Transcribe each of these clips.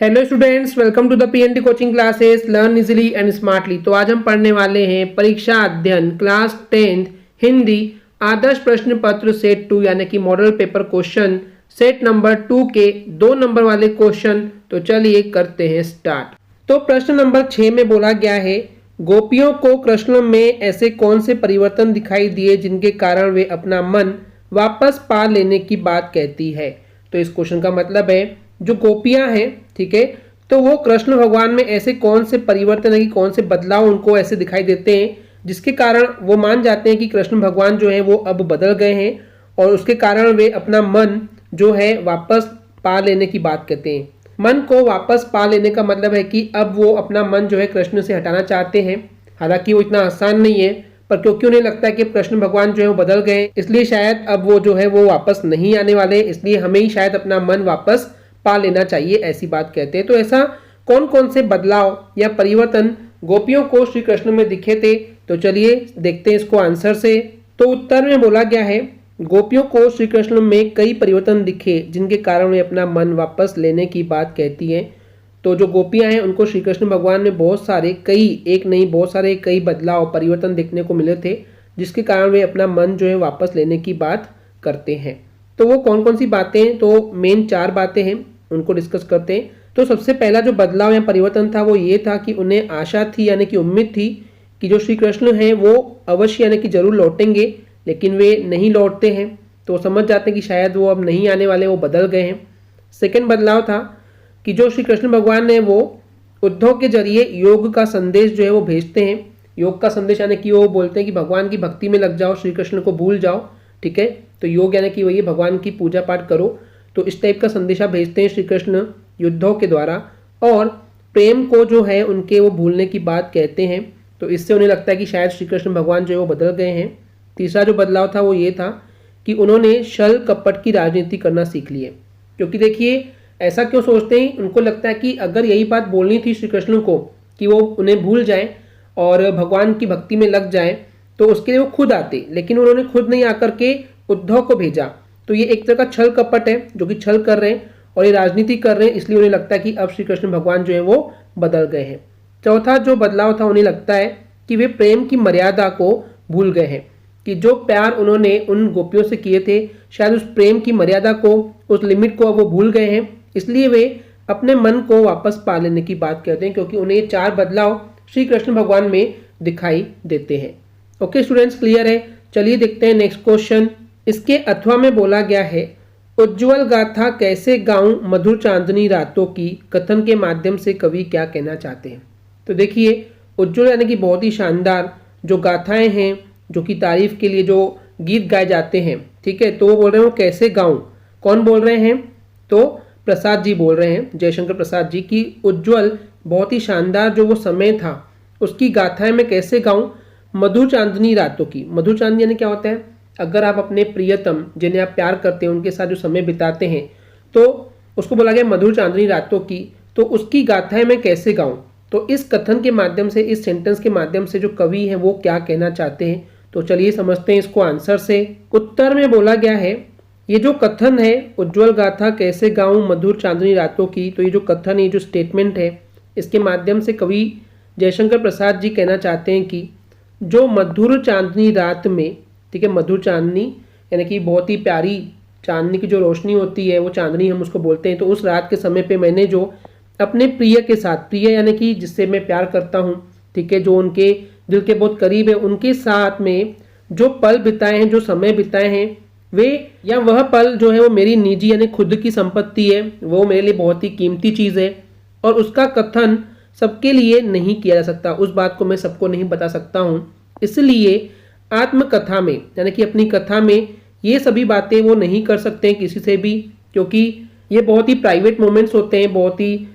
Hello students, welcome to the PNT coaching classes learn easily and smartly. तो आज हम पढ़ने वाले हैं परीक्षा अध्ययन क्लास 10th हिंदी आदर्श प्रश्न पत्र सेट 2 यानी कि model paper question set number 2 के 2 नंबर वाले क्वेश्चन। तो चलिए करते हैं स्टार्ट। तो प्रश्न नंबर 6 में बोला गया है, गोपियों को कृष्ण में ऐसे कौन से परिवर्तन दिखाई दिए जिनके कारण वे अपना मन वापस पा लेने की बात कहती है। तो इस क्वेश्चन का मतलब है जो गोपियां हैं, ठीक है, तो वो कृष्ण भगवान में ऐसे कौन से परिवर्तन है कि कौन से बदलाव उनको ऐसे दिखाई देते हैं जिसके कारण वो मान जाते हैं कि कृष्ण भगवान जो है वो अब बदल गए हैं और उसके कारण वे अपना मन जो है वापस पा लेने की बात कहते हैं। मन को वापस पा लेने का मतलब है कि अब वो अपना मन जो है कृष्ण से हटाना चाहते हैं। हालांकि वो इतना आसान नहीं है, पर क्योंकि उन्हें लगता है कि कृष्ण भगवान जो है वो बदल गए, इसलिए शायद अब वो जो है वो वापस नहीं आने वाले, इसलिए हमें ही शायद अपना मन वापस पा लेना चाहिए, ऐसी बात कहते हैं। तो ऐसा कौन कौन से बदलाव या परिवर्तन गोपियों को श्री कृष्ण में दिखे थे, तो चलिए देखते हैं इसको आंसर से। तो उत्तर में बोला गया है, गोपियों को श्री कृष्ण में कई परिवर्तन दिखे जिनके कारण वे अपना मन वापस लेने की बात कहती हैं। तो जो गोपियां हैं उनको श्री कृष्ण भगवान में बहुत सारे, कई, एक नहीं बहुत सारे कई बदलाव परिवर्तन देखने को मिले थे जिसके कारण वे अपना मन जो है वापस लेने की बात करते हैं। तो वो कौन कौन सी बातें हैं, तो मेन 4 बातें हैं, उनको डिस्कस करते हैं। तो सबसे पहला जो बदलाव या परिवर्तन था वो ये था कि उन्हें आशा थी यानी कि उम्मीद थी कि जो श्री कृष्ण हैं वो अवश्य यानी कि जरूर लौटेंगे, लेकिन वे नहीं लौटते हैं। तो समझ जाते हैं कि शायद वो अब नहीं आने वाले, वो बदल गए हैं। सेकेंड बदलाव था कि जो श्री कृष्ण भगवान है वो उद्धव के जरिए योग का संदेश जो है वो भेजते हैं। योग का संदेश यानी कि वो बोलते हैं कि भगवान की भक्ति में लग जाओ, श्री कृष्ण को भूल जाओ, ठीक है। तो योग यानी कि वही भगवान की पूजा पाठ करो। तो इस टाइप का संदेशा भेजते हैं श्री कृष्ण युद्धों के द्वारा, और प्रेम को जो है उनके वो भूलने की बात कहते हैं। तो इससे उन्हें लगता है कि शायद श्री कृष्ण भगवान जो है वो बदल गए हैं। तीसरा जो बदलाव था वो ये था कि उन्होंने छल कपट की राजनीति करना सीख ली है। क्योंकि देखिए, ऐसा क्यों सोचते हैं, उनको लगता है कि अगर यही बात बोलनी थी श्री कृष्ण को कि वो उन्हें भूल जाएं और भगवान की भक्ति में लग जाएं, तो उसके लिए वो खुद आते, लेकिन उन्होंने खुद नहीं आकर के उद्धव को भेजा। तो ये एक तरह का छल कपट है, जो कि छल कर रहे हैं और ये राजनीति कर रहे हैं, इसलिए उन्हें लगता है कि अब श्री कृष्ण भगवान जो है वो बदल गए हैं। चौथा जो बदलाव था, उन्हें लगता है कि वे प्रेम की मर्यादा को भूल गए हैं, कि जो प्यार उन्होंने उन गोपियों से किए थे, शायद उस प्रेम की मर्यादा को, उस लिमिट को अब वो भूल गए हैं, इसलिए वे अपने मन को वापस पा लेने की बात करते हैं, क्योंकि उन्हें ये 4 बदलाव श्री कृष्ण भगवान में दिखाई देते हैं। ओके स्टूडेंट्स, क्लियर है? चलिए देखते हैं नेक्स्ट क्वेश्चन। इसके अथवा में बोला गया है, उज्ज्वल गाथा कैसे गाऊं मधुर चांदनी रातों की, कथन के माध्यम से कवि क्या कहना चाहते हैं। तो देखिए, उज्ज्वल यानी कि बहुत ही शानदार जो गाथाएं हैं, जो कि तारीफ के लिए जो गीत गाए जाते हैं, ठीक है। तो वो बोल रहे हैं वो कैसे गाऊं, कौन बोल रहे हैं, तो प्रसाद जी बोल रहे हैं, जयशंकर प्रसाद जी की उज्ज्वल बहुत ही शानदार जो वो समय था उसकी गाथाएं मैं कैसे गाऊं मधुर चांदनी रातों की। मधुर चांदनी यानी क्या होता है, अगर आप अपने प्रियतम जिन्हें आप प्यार करते हैं उनके साथ जो समय बिताते हैं, तो उसको बोला गया मधुर चांदनी रातों की। तो उसकी गाथाएं मैं कैसे गाऊं, तो इस कथन के माध्यम से, इस सेंटेंस के माध्यम से जो कवि है वो क्या कहना चाहते हैं, तो चलिए समझते हैं इसको आंसर से। उत्तर में बोला गया है, ये जो कथन है उज्ज्वल गाथा कैसे गाऊं मधुर चांदनी रातों की, तो ये जो कथन है, जो स्टेटमेंट है, इसके माध्यम से कवि जयशंकर प्रसाद जी कहना चाहते हैं कि जो मधुर चांदनी रात में, ठीक है, मधुर चांदनी यानी कि बहुत ही प्यारी चांदनी की जो रोशनी होती है वो चांदनी हम उसको बोलते हैं। तो उस रात के समय पे मैंने जो अपने प्रिय के साथ, प्रिय यानी कि जिससे मैं प्यार करता हूँ, ठीक है, जो उनके दिल के बहुत करीब है, उनके साथ में जो पल बिताए हैं, जो समय बिताए हैं, वे या वह पल जो है वो मेरी निजी यानी खुद की संपत्ति है, वो मेरे लिए बहुत ही कीमती चीज़ है और उसका कथन सबके लिए नहीं किया जा सकता, उस बात को मैं सबको नहीं बता सकता हूँ। इसलिए आत्मकथा में यानी कि अपनी कथा में ये सभी बातें वो नहीं कर सकते हैं किसी से भी, क्योंकि ये बहुत ही प्राइवेट मोमेंट्स होते हैं, बहुत ही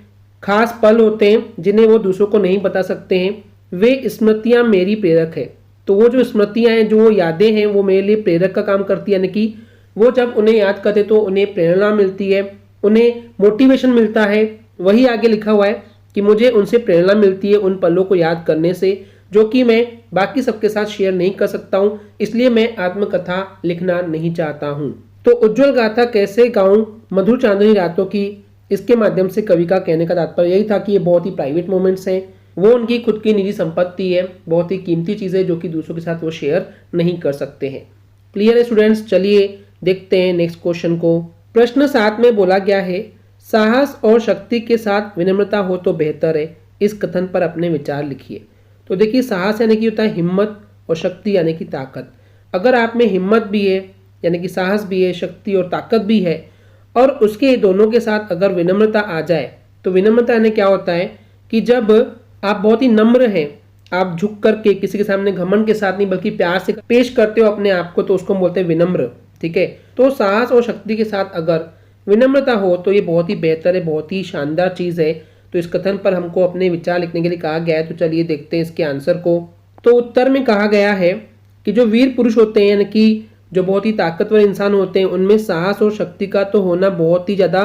खास पल होते हैं जिन्हें वो दूसरों को नहीं बता सकते हैं। वे स्मृतियाँ मेरी प्रेरक है। तो वो जो स्मृतियाँ हैं, जो यादें हैं, वो मेरे लिए प्रेरक का काम करती है, यानी कि वो जब उन्हें याद करते तो उन्हें प्रेरणा मिलती है, उन्हें मोटिवेशन मिलता है। वही आगे लिखा हुआ है कि मुझे उनसे प्रेरणा मिलती है उन पलों को याद करने से, जो कि मैं बाकी सबके साथ शेयर नहीं कर सकता हूं, इसलिए मैं आत्मकथा लिखना नहीं चाहता हूं। तो उज्ज्वल गाथा कैसे गाऊं मधुर चांदनी रातों की, इसके माध्यम से कवि का कहने का तात्पर्य यही था कि ये बहुत ही प्राइवेट मोमेंट्स हैं, वो उनकी खुद की निजी संपत्ति है, बहुत ही कीमती चीज़ें जो कि दूसरों के साथ वो शेयर नहीं कर सकते हैं। क्लियर है स्टूडेंट्स? चलिए देखते हैं नेक्स्ट क्वेश्चन को। प्रश्न 7 में बोला गया है, साहस और शक्ति के साथ विनम्रता हो तो बेहतर है, इस कथन पर अपने विचार लिखिए। तो देखिए, साहस यानी कि होता है हिम्मत और शक्ति यानी कि ताकत। अगर आप में हिम्मत भी है यानी कि साहस भी है, शक्ति और ताकत भी है, और उसके दोनों के साथ अगर विनम्रता आ जाए, तो विनम्रता यानी क्या होता है कि जब आप बहुत ही नम्र हैं, आप झुक करके किसी के सामने घमंड के साथ नहीं बल्कि प्यार से पेश करते हो अपने आप को, तो उसको हम बोलते हैं विनम्र। ठीक है, तो साहस और शक्ति के साथ अगर विनम्रता हो तो ये बहुत ही बेहतर है, बहुत ही शानदार चीज़ है। तो इस कथन पर हमको अपने विचार लिखने के लिए कहा गया है। तो चलिए देखते हैं इसके आंसर को। तो उत्तर में कहा गया है कि जो वीर पुरुष होते हैं यानी कि जो बहुत ही ताकतवर इंसान होते हैं, उनमें साहस और शक्ति का तो होना बहुत ही ज़्यादा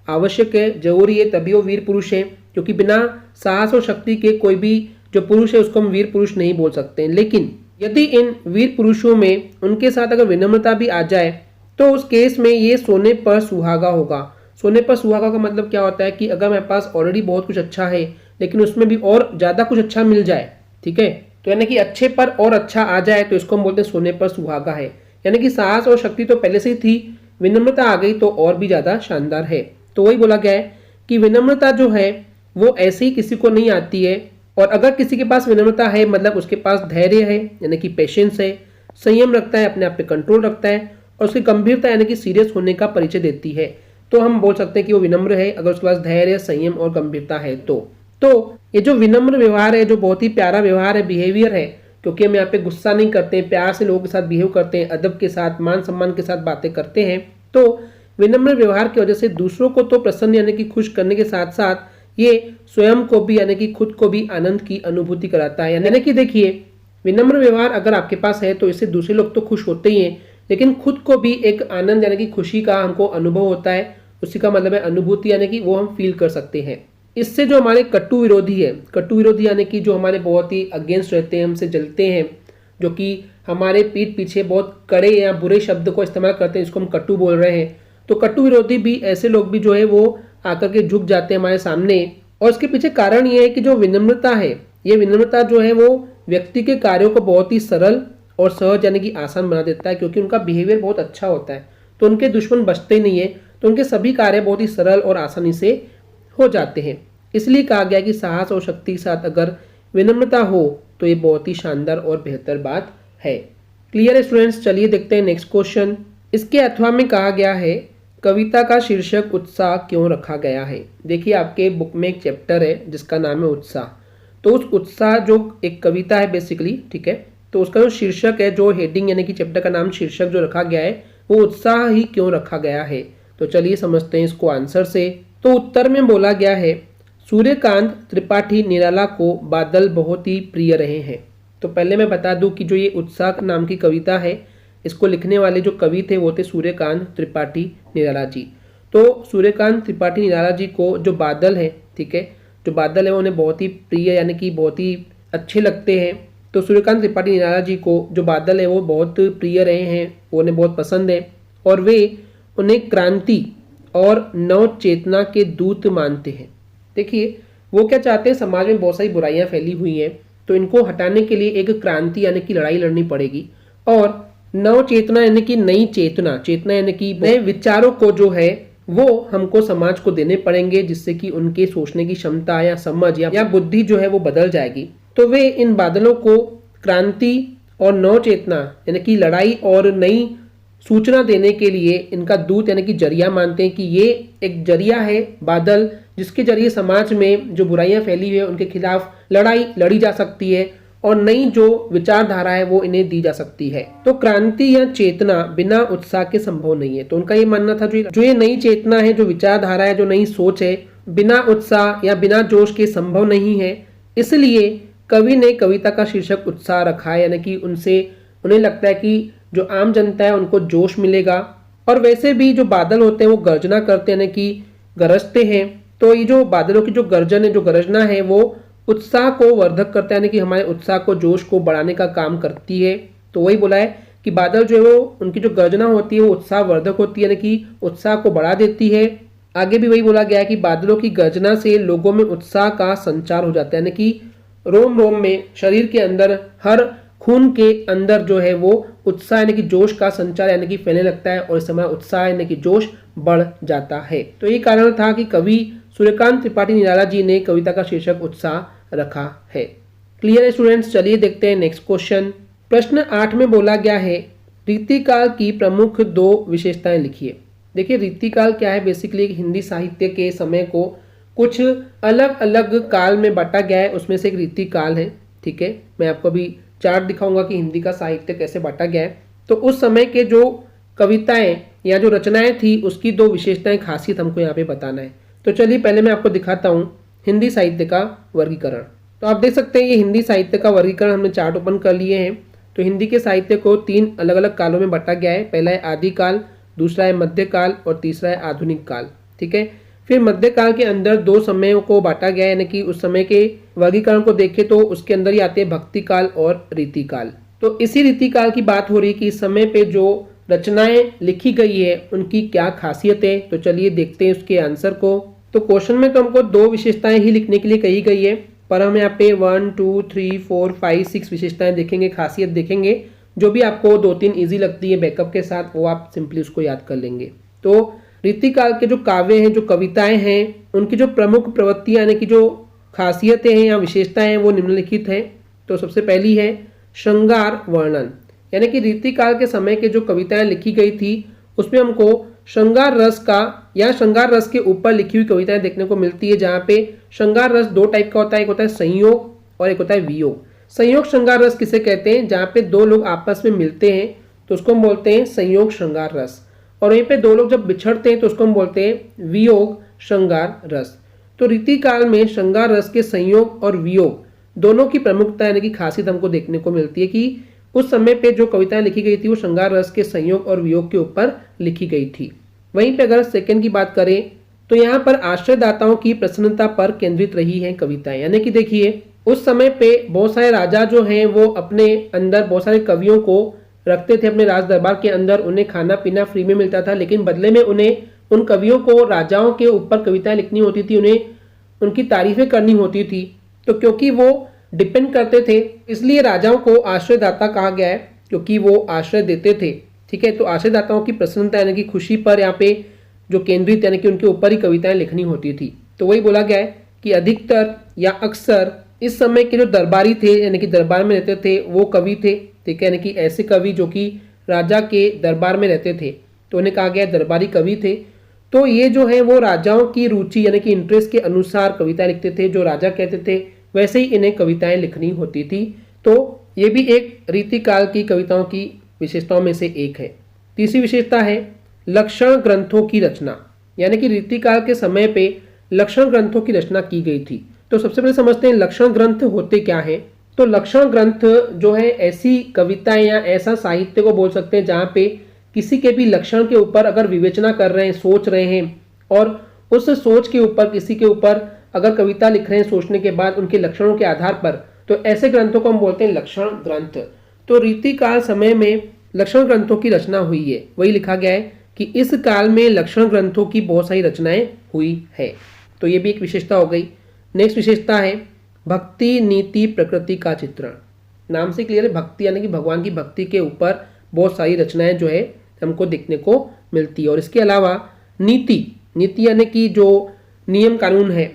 आवश्यक है, जरूरी है, तभी वो वीर पुरुष हैं। क्योंकि बिना साहस और शक्ति के कोई भी जो पुरुष है उसको हम वीर पुरुष नहीं बोल सकते। लेकिन यदि इन वीर पुरुषों में उनके साथ अगर विनम्रता भी आ जाए तो उस केस में ये सोने पर सुहागा होगा। सोने पर सुहागा का मतलब क्या होता है कि अगर मेरे पास ऑलरेडी बहुत कुछ अच्छा है लेकिन उसमें भी और ज़्यादा कुछ अच्छा मिल जाए, ठीक है, तो यानी कि अच्छे पर और अच्छा आ जाए, तो इसको हम बोलते हैं सोने पर सुहागा है। यानी कि साहस और शक्ति तो पहले से ही थी, विनम्रता आ गई तो और भी ज़्यादा शानदार है। तो वही बोला गया है कि विनम्रता जो है वो ऐसे ही किसी को नहीं आती है, और अगर किसी के पास विनम्रता है मतलब उसके पास धैर्य है यानी कि पेशेंस है, संयम रखता है, अपने आप पे कंट्रोल रखता है, और उसकी गंभीरता यानी कि सीरियस होने का परिचय देती है, तो हम बोल सकते हैं कि वो विनम्र है अगर उसके पास धैर्य, संयम और गंभीरता है। तो ये जो विनम्र व्यवहार है, जो बहुत ही प्यारा व्यवहार है, बिहेवियर है, क्योंकि हम यहाँ पे गुस्सा नहीं करते हैं, प्यार से लोगों के साथ बिहेव करते हैं, अदब के साथ, मान सम्मान के साथ बातें करते हैं, तो विनम्र व्यवहार की वजह से दूसरों को तो प्रसन्न यानी कि खुश करने के साथ साथ ये स्वयं को भी यानी कि खुद को भी आनंद की अनुभूति कराता है। यानी कि देखिए, विनम्र व्यवहार अगर आपके पास है तो इससे दूसरे लोग तो खुश होते ही हैं, लेकिन खुद को भी एक आनंद यानी कि खुशी का हमको अनुभव होता है। उसी का मतलब है अनुभूति, यानी कि वो हम फील कर सकते हैं। इससे जो हमारे कटु विरोधी है, कटु विरोधी यानी कि जो हमारे बहुत ही अगेंस्ट रहते हैं, हमसे जलते हैं, जो कि हमारे पीठ पीछे बहुत कड़े या बुरे शब्द को इस्तेमाल करते हैं, इसको हम कटु बोल रहे हैं। तो कटु विरोधी भी ऐसे लोग भी जो है वो आकर के झुक जाते हैं हमारे सामने। और इसके पीछे कारण ये है कि जो विनम्रता है, ये विनम्रता जो है वो व्यक्ति के कार्यों को बहुत ही सरल और सहज यानी कि आसान बना देता है, क्योंकि उनका बिहेवियर बहुत अच्छा होता है, तो उनके दुश्मन बचते नहीं है, तो उनके सभी कार्य बहुत ही सरल और आसानी से हो जाते हैं। इसलिए कहा गया कि साहस और शक्ति के साथ अगर विनम्रता हो तो ये बहुत ही शानदार और बेहतर बात है। क्लियर है स्टूडेंट्स? चलिए देखते हैं नेक्स्ट क्वेश्चन। इसके अथवा में कहा गया है, कविता का शीर्षक उत्साह क्यों रखा गया है। देखिए, आपके बुक में एक चैप्टर है जिसका नाम है उत्साह। तो उस उत्साह जो एक कविता है बेसिकली, ठीक है, तो उसका जो शीर्षक है, जो हेडिंग यानी कि चैप्टर का नाम शीर्षक जो रखा गया है, वो उत्साह ही क्यों रखा गया है। तो चलिए समझते हैं इसको आंसर से। तो उत्तर में बोला गया है, सूर्यकांत त्रिपाठी निराला को बादल बहुत ही प्रिय रहे हैं। तो पहले मैं बता दूं कि जो ये उत्साह नाम की कविता है, इसको लिखने वाले जो कवि थे वो थे सूर्यकांत त्रिपाठी निराला जी। तो सूर्यकांत त्रिपाठी निराला जी को जो बादल है, ठीक है, जो बादल है वो उन्हें बहुत ही प्रिय यानी कि बहुत ही अच्छे लगते हैं। तो सूर्यकांत त्रिपाठी निराला जी को जो बादल है वो बहुत प्रिय रहे हैं, वो उन्हें बहुत पसंद है, और वे उन्हें क्रांति और नव चेतना के दूत मानते हैं। देखिए, वो क्या चाहते हैं, समाज में बहुत सारी बुराइयां फैली हुई हैं, तो इनको हटाने के लिए एक क्रांति यानी कि लड़ाई लड़नी पड़ेगी, और नव चेतना यानी कि नई चेतना, चेतना यानी कि नए विचारों को जो है वो हमको समाज को देने पड़ेंगे, जिससे कि उनके सोचने की क्षमता या समझ या बुद्धि जो है वो बदल जाएगी। तो वे इन बादलों को क्रांति और नव चेतना यानी कि लड़ाई और नई सूचना देने के लिए इनका दूत यानी कि जरिया मानते हैं, कि ये एक जरिया है बादल, जिसके जरिए समाज में जो बुराइयां फैली हुई है उनके खिलाफ लड़ाई लड़ी जा सकती है, और नई जो विचारधारा है वो इन्हें दी जा सकती है। तो क्रांति या चेतना बिना उत्साह के संभव नहीं है। तो उनका ये मानना था, जो ये नई चेतना है, जो विचारधारा है, जो नई सोच है, बिना उत्साह या बिना जोश के संभव नहीं है। इसलिए कवि ने कविता का शीर्षक उत्साह रखा है, यानी कि उन्हें लगता है कि जो आम जनता है उनको जोश मिलेगा। और वैसे भी जो बादल होते हैं वो गर्जना करते हैं, यानी कि गरजते हैं। तो ये जो बादलों की जो गर्जन है, जो गरजना है, वो उत्साह को वर्धक करता है, यानी कि हमारे उत्साह को, जोश को बढ़ाने का काम करती है। तो वही बोला है कि बादल जो है वो, उनकी जो गर्जना होती है वो उत्साह वर्धक होती है, यानी कि उत्साह को बढ़ा देती है। आगे भी वही बोला गया है कि बादलों की गर्जना से लोगों में उत्साह का संचार हो जाता है, यानी कि रोम रोम में, शरीर के अंदर, हर खून के अंदर जो है वो उत्साह यानी कि जोश का संचार यानी कि फैलने लगता है और इस समय उत्साह यानी कि जोश बढ़ जाता है। तो ये कारण था कि कवि सूर्यकांत त्रिपाठी निराला जी ने कविता का शीर्षक उत्साह रखा है। क्लियर है स्टूडेंट्स? चलिए देखते हैं नेक्स्ट क्वेश्चन। प्रश्न 8 में बोला गया है रीतिकाल की प्रमुख 2 विशेषताएं लिखिए। देखिए रीतिकाल क्या है, बेसिकली हिंदी साहित्य के समय को कुछ अलग अलग काल में बांटा गया है, उसमें से एक रीतिकाल है। ठीक है, मैं आपको अभी चार्ट दिखाऊंगा कि हिंदी का साहित्य कैसे बांटा गया है। तो उस समय के जो कविताएं या जो रचनाएं थी उसकी 2 विशेषताएं, खासियत हमको यहाँ पे बताना है। तो चलिए पहले मैं आपको दिखाता हूँ हिंदी साहित्य का वर्गीकरण। तो आप देख सकते हैं ये हिंदी साहित्य का वर्गीकरण हमने चार्ट ओपन कर लिए हैं। तो हिंदी के साहित्य को 3 अलग अलग कालों में बांटा गया है। पहला है आदिकाल, दूसरा है मध्यकाल और तीसरा है आधुनिक काल। ठीक है, फिर मध्यकाल के अंदर 2 समयों को बांटा गया है, यानी कि उस समय के वर्गीकरण को देखें तो उसके अंदर ही आते हैं भक्ति काल और रीतिकाल। तो इसी रीतिकाल की बात हो रही है कि इस समय पे जो रचनाएं लिखी गई है उनकी क्या खासियत है। तो चलिए देखते हैं उसके आंसर को। तो क्वेश्चन में तो हमको 2 विशेषताएं ही लिखने के लिए कही गई है, पर हम यहाँ पे 1 2 3 4 5 6 विशेषताएं देखेंगे, खासियत देखेंगे। जो भी आपको 2-3 ईजी लगती है बैकअप के साथ वो आप सिंपली उसको याद कर लेंगे। तो रीतिकाल के जो काव्य हैं, जो कविताएं हैं, उनकी जो प्रमुख प्रवृत्तियां यानी कि जो खासियतें हैं या विशेषताएं हैं वो निम्नलिखित हैं। तो सबसे पहली है श्रृंगार वर्णन, यानी कि रीतिकाल के समय के जो कविताएं लिखी गई थी उसमें हमको श्रृंगार रस का या श्रृंगार रस के ऊपर लिखी हुई कविताएं देखने को मिलती है, जहाँ पे श्रृंगार रस 2 टाइप का होता है, एक होता है संयोग और एक होता है वियोग। संयोग श्रृंगार रस किसे कहते हैं? जहाँ पे 2 लोग आपस में मिलते हैं तो उसको हम बोलते हैं संयोग श्रृंगार रस, और वहीं पे 2 लोग जब बिछड़ते हैं तो उसको हम बोलते हैं वियोग श्रृंगार रस। तो रीतिकाल में श्रृंगार रस के संयोग और वियोग दोनों की प्रमुखता यानी कि खासियत हमको देखने को मिलती है कि उस समय पे जो कविताएं लिखी गई थी वो श्रृंगार रस के संयोग और वियोग के ऊपर लिखी गई थी। वहीं पे अगर सेकंड की बात करें तो यहाँ पर आश्रयदाताओं की प्रसन्नता पर केंद्रित रही है कविताएं, यानी कि देखिए उस समय पे बहुत सारे राजा जो हैं वो अपने अंदर बहुत सारे कवियों को रखते थे अपने राज दरबार के अंदर। उन्हें खाना पीना फ्री में मिलता था, लेकिन बदले में उन्हें उन कवियों को राजाओं के ऊपर कविताएं लिखनी होती थी, उन्हें उनकी तारीफें करनी होती थी। तो क्योंकि वो डिपेंड करते थे इसलिए राजाओं को आश्रयदाता कहा गया है, क्योंकि वो आश्रय देते थे। ठीक है, तो आश्रयदाताओं की प्रसन्नता यानी कि खुशी पर यहाँ पे जो केंद्रित यानी कि उनके ऊपर ही कविताएं लिखनी होती थी। तो वही बोला गया है कि अधिकतर या अक्सर इस समय के जो दरबारी थे यानी कि दरबार में रहते थे वो कवि थे। ठीक है, यानी कि ऐसे कवि जो कि राजा के दरबार में रहते थे तो उन्हें कहा गया दरबारी कवि थे। तो ये जो है वो राजाओं की रुचि यानी कि इंटरेस्ट के अनुसार कविताएं लिखते थे, जो राजा कहते थे वैसे ही इन्हें कविताएं लिखनी होती थी। तो ये भी एक रीतिकाल की कविताओं की विशेषताओं में से एक है। तीसरी विशेषता है लक्षण ग्रंथों की रचना, यानी कि रीतिकाल के समय पे लक्षण ग्रंथों की रचना की गई थी। तो सबसे पहले समझते हैं लक्षण ग्रंथ होते क्या हैं। तो लक्षण ग्रंथ जो है ऐसी कविताएं या ऐसा साहित्य को बोल सकते हैं जहाँ पे किसी के भी लक्षण के ऊपर अगर विवेचना कर रहे हैं, सोच रहे हैं, और उस सोच के ऊपर किसी के ऊपर अगर कविता लिख रहे हैं सोचने के बाद उनके लक्षणों के आधार पर, तो ऐसे ग्रंथों को हम बोलते हैं लक्षण ग्रंथ। तो रीतिकाल समय में लक्षण ग्रंथों की रचना हुई है। वही लिखा गया है कि इस काल में लक्षण ग्रंथों की बहुत सारी रचनाएं हुई है। तो ये भी एक विशेषता हो गई। नेक्स्ट विशेषता है भक्ति नीति प्रकृति का चित्रण। नाम से क्लियर है, भक्ति यानी कि भगवान की भक्ति के ऊपर बहुत सारी रचनाएं जो है हमको देखने को मिलती है। और इसके अलावा नीति यानी कि जो नियम कानून है,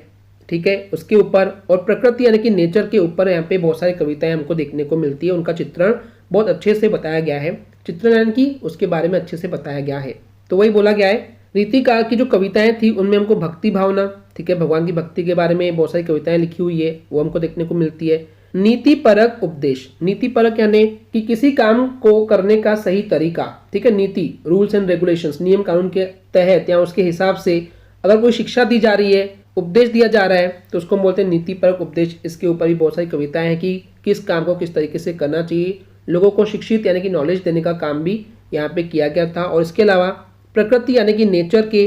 ठीक है, उसके ऊपर, और प्रकृति यानी कि नेचर के ऊपर यहाँ पे बहुत सारी कविताएं हमको देखने को मिलती है। उनका चित्रण बहुत अच्छे से बताया गया है। चित्रण यानी कि उसके बारे में अच्छे से बताया गया है। तो वही बोला गया है रीतिकाल की जो कविताएं थी उनमें हमको भक्ति भावना, ठीक है, भगवान की भक्ति के बारे में बहुत सारी कविताएं लिखी हुई है, वो हमको देखने को मिलती है। नीति परक उपदेश, नीति परक यानी कि किसी काम को करने का सही तरीका, ठीक है, नीति रूल्स एंड रेगुलेशंस, नियम कानून के तहत या उसके हिसाब से अगर कोई शिक्षा दी जा रही है, उपदेश दिया जा रहा है, तो उसको हम बोलते हैं नीति परक उपदेश। इसके ऊपर भी बहुत सारी कविताएं हैं कि किस काम को किस तरीके से करना चाहिए। लोगों को शिक्षित यानी कि नॉलेज देने का काम भी यहाँ पे किया गया था। और इसके अलावा प्रकृति यानी कि नेचर के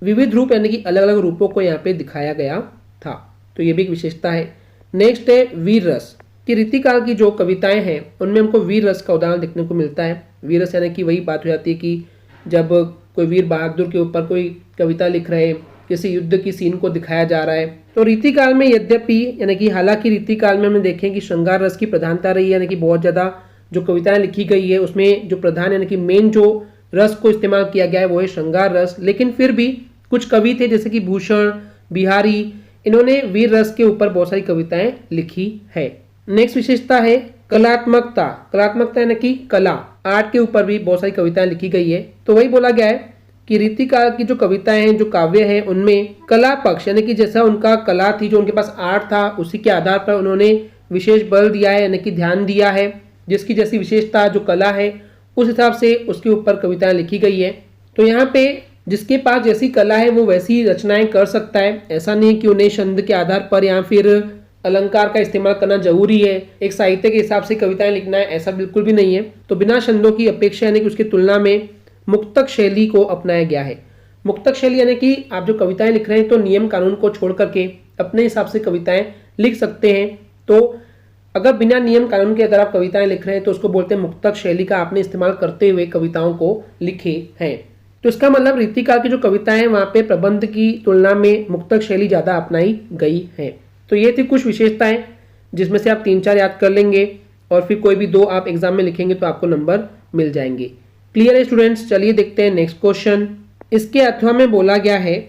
विविध रूप यानी कि अलग अलग रूपों को यहाँ पे दिखाया गया था। तो ये भी एक विशेषता है। नेक्स्ट है वीर रस, कि रीतिकाल की जो कविताएं हैं उनमें हमको वीर रस का उदाहरण देखने को मिलता है। वीर रस यानी कि वही बात हो जाती है कि जब कोई वीर बहादुर के ऊपर कोई कविता लिख रहे हैं, किसी युद्ध की सीन को दिखाया जा रहा है। तो रीतिकाल में यद्यपि यानी कि हालांकि रीतिकाल में हमने देखें कि श्रृंगार रस की प्रधानता रही है, यानी कि बहुत ज़्यादा जो कविताएं लिखी गई है उसमें जो प्रधान यानी कि मेन जो रस को इस्तेमाल किया गया है वो है श्रृंगार रस। लेकिन फिर भी कुछ कवि थे जैसे कि भूषण, बिहारी, इन्होंने वीर रस के ऊपर बहुत सारी कविताएं लिखी है। नेक्स्ट विशेषता है कलात्मकता। कलात्मकता यानी कि कला, आर्ट के ऊपर भी बहुत सारी कविताएं लिखी गई है। तो वही बोला गया है कि रीतिकाल की जो कविताएं हैं, जो काव्य है, उनमें कला पक्ष यानी कि जैसा उनका कला थी, जो उनके पास आर्ट था, उसी के आधार पर उन्होंने विशेष बल दिया है यानी कि ध्यान दिया है। जिसकी जैसी विशेषता जो कला है उस हिसाब से उसके ऊपर कविताएं लिखी गई है। तो यहाँ पे जिसके पास जैसी कला है वो वैसी रचनाएं कर सकता है। ऐसा नहीं कि उन्हें छंद के आधार पर या फिर अलंकार का इस्तेमाल करना जरूरी है, एक साहित्य के हिसाब से कविताएं लिखना है, ऐसा बिल्कुल भी नहीं है। तो बिना छंदों की अपेक्षा यानी कि उसकी तुलना में मुक्तक शैली को अपनाया गया है। मुक्तक शैली यानी कि आप जो कविताएं लिख रहे हैं तो नियम कानून को छोड़ करके अपने हिसाब से कविताएं लिख सकते हैं। तो अगर बिना नियम कानून के अगर आप कविताएं लिख रहे हैं तो उसको बोलते हैं मुक्तक शैली का आपने इस्तेमाल करते हुए कविताओं को लिखे हैं। तो इसका मतलब रीतिकाल की जो कविताएं हैं वहां पे प्रबंध की तुलना में मुक्तक शैली ज्यादा अपनाई गई है। तो ये थी कुछ विशेषताएं जिसमें से आप 3-4 याद कर लेंगे और फिर कोई भी 2 आप एग्जाम में लिखेंगे तो आपको नंबर मिल जाएंगे। क्लियर है स्टूडेंट्स? चलिए देखते हैं नेक्स्ट क्वेश्चन। इसके अथवा में बोला गया है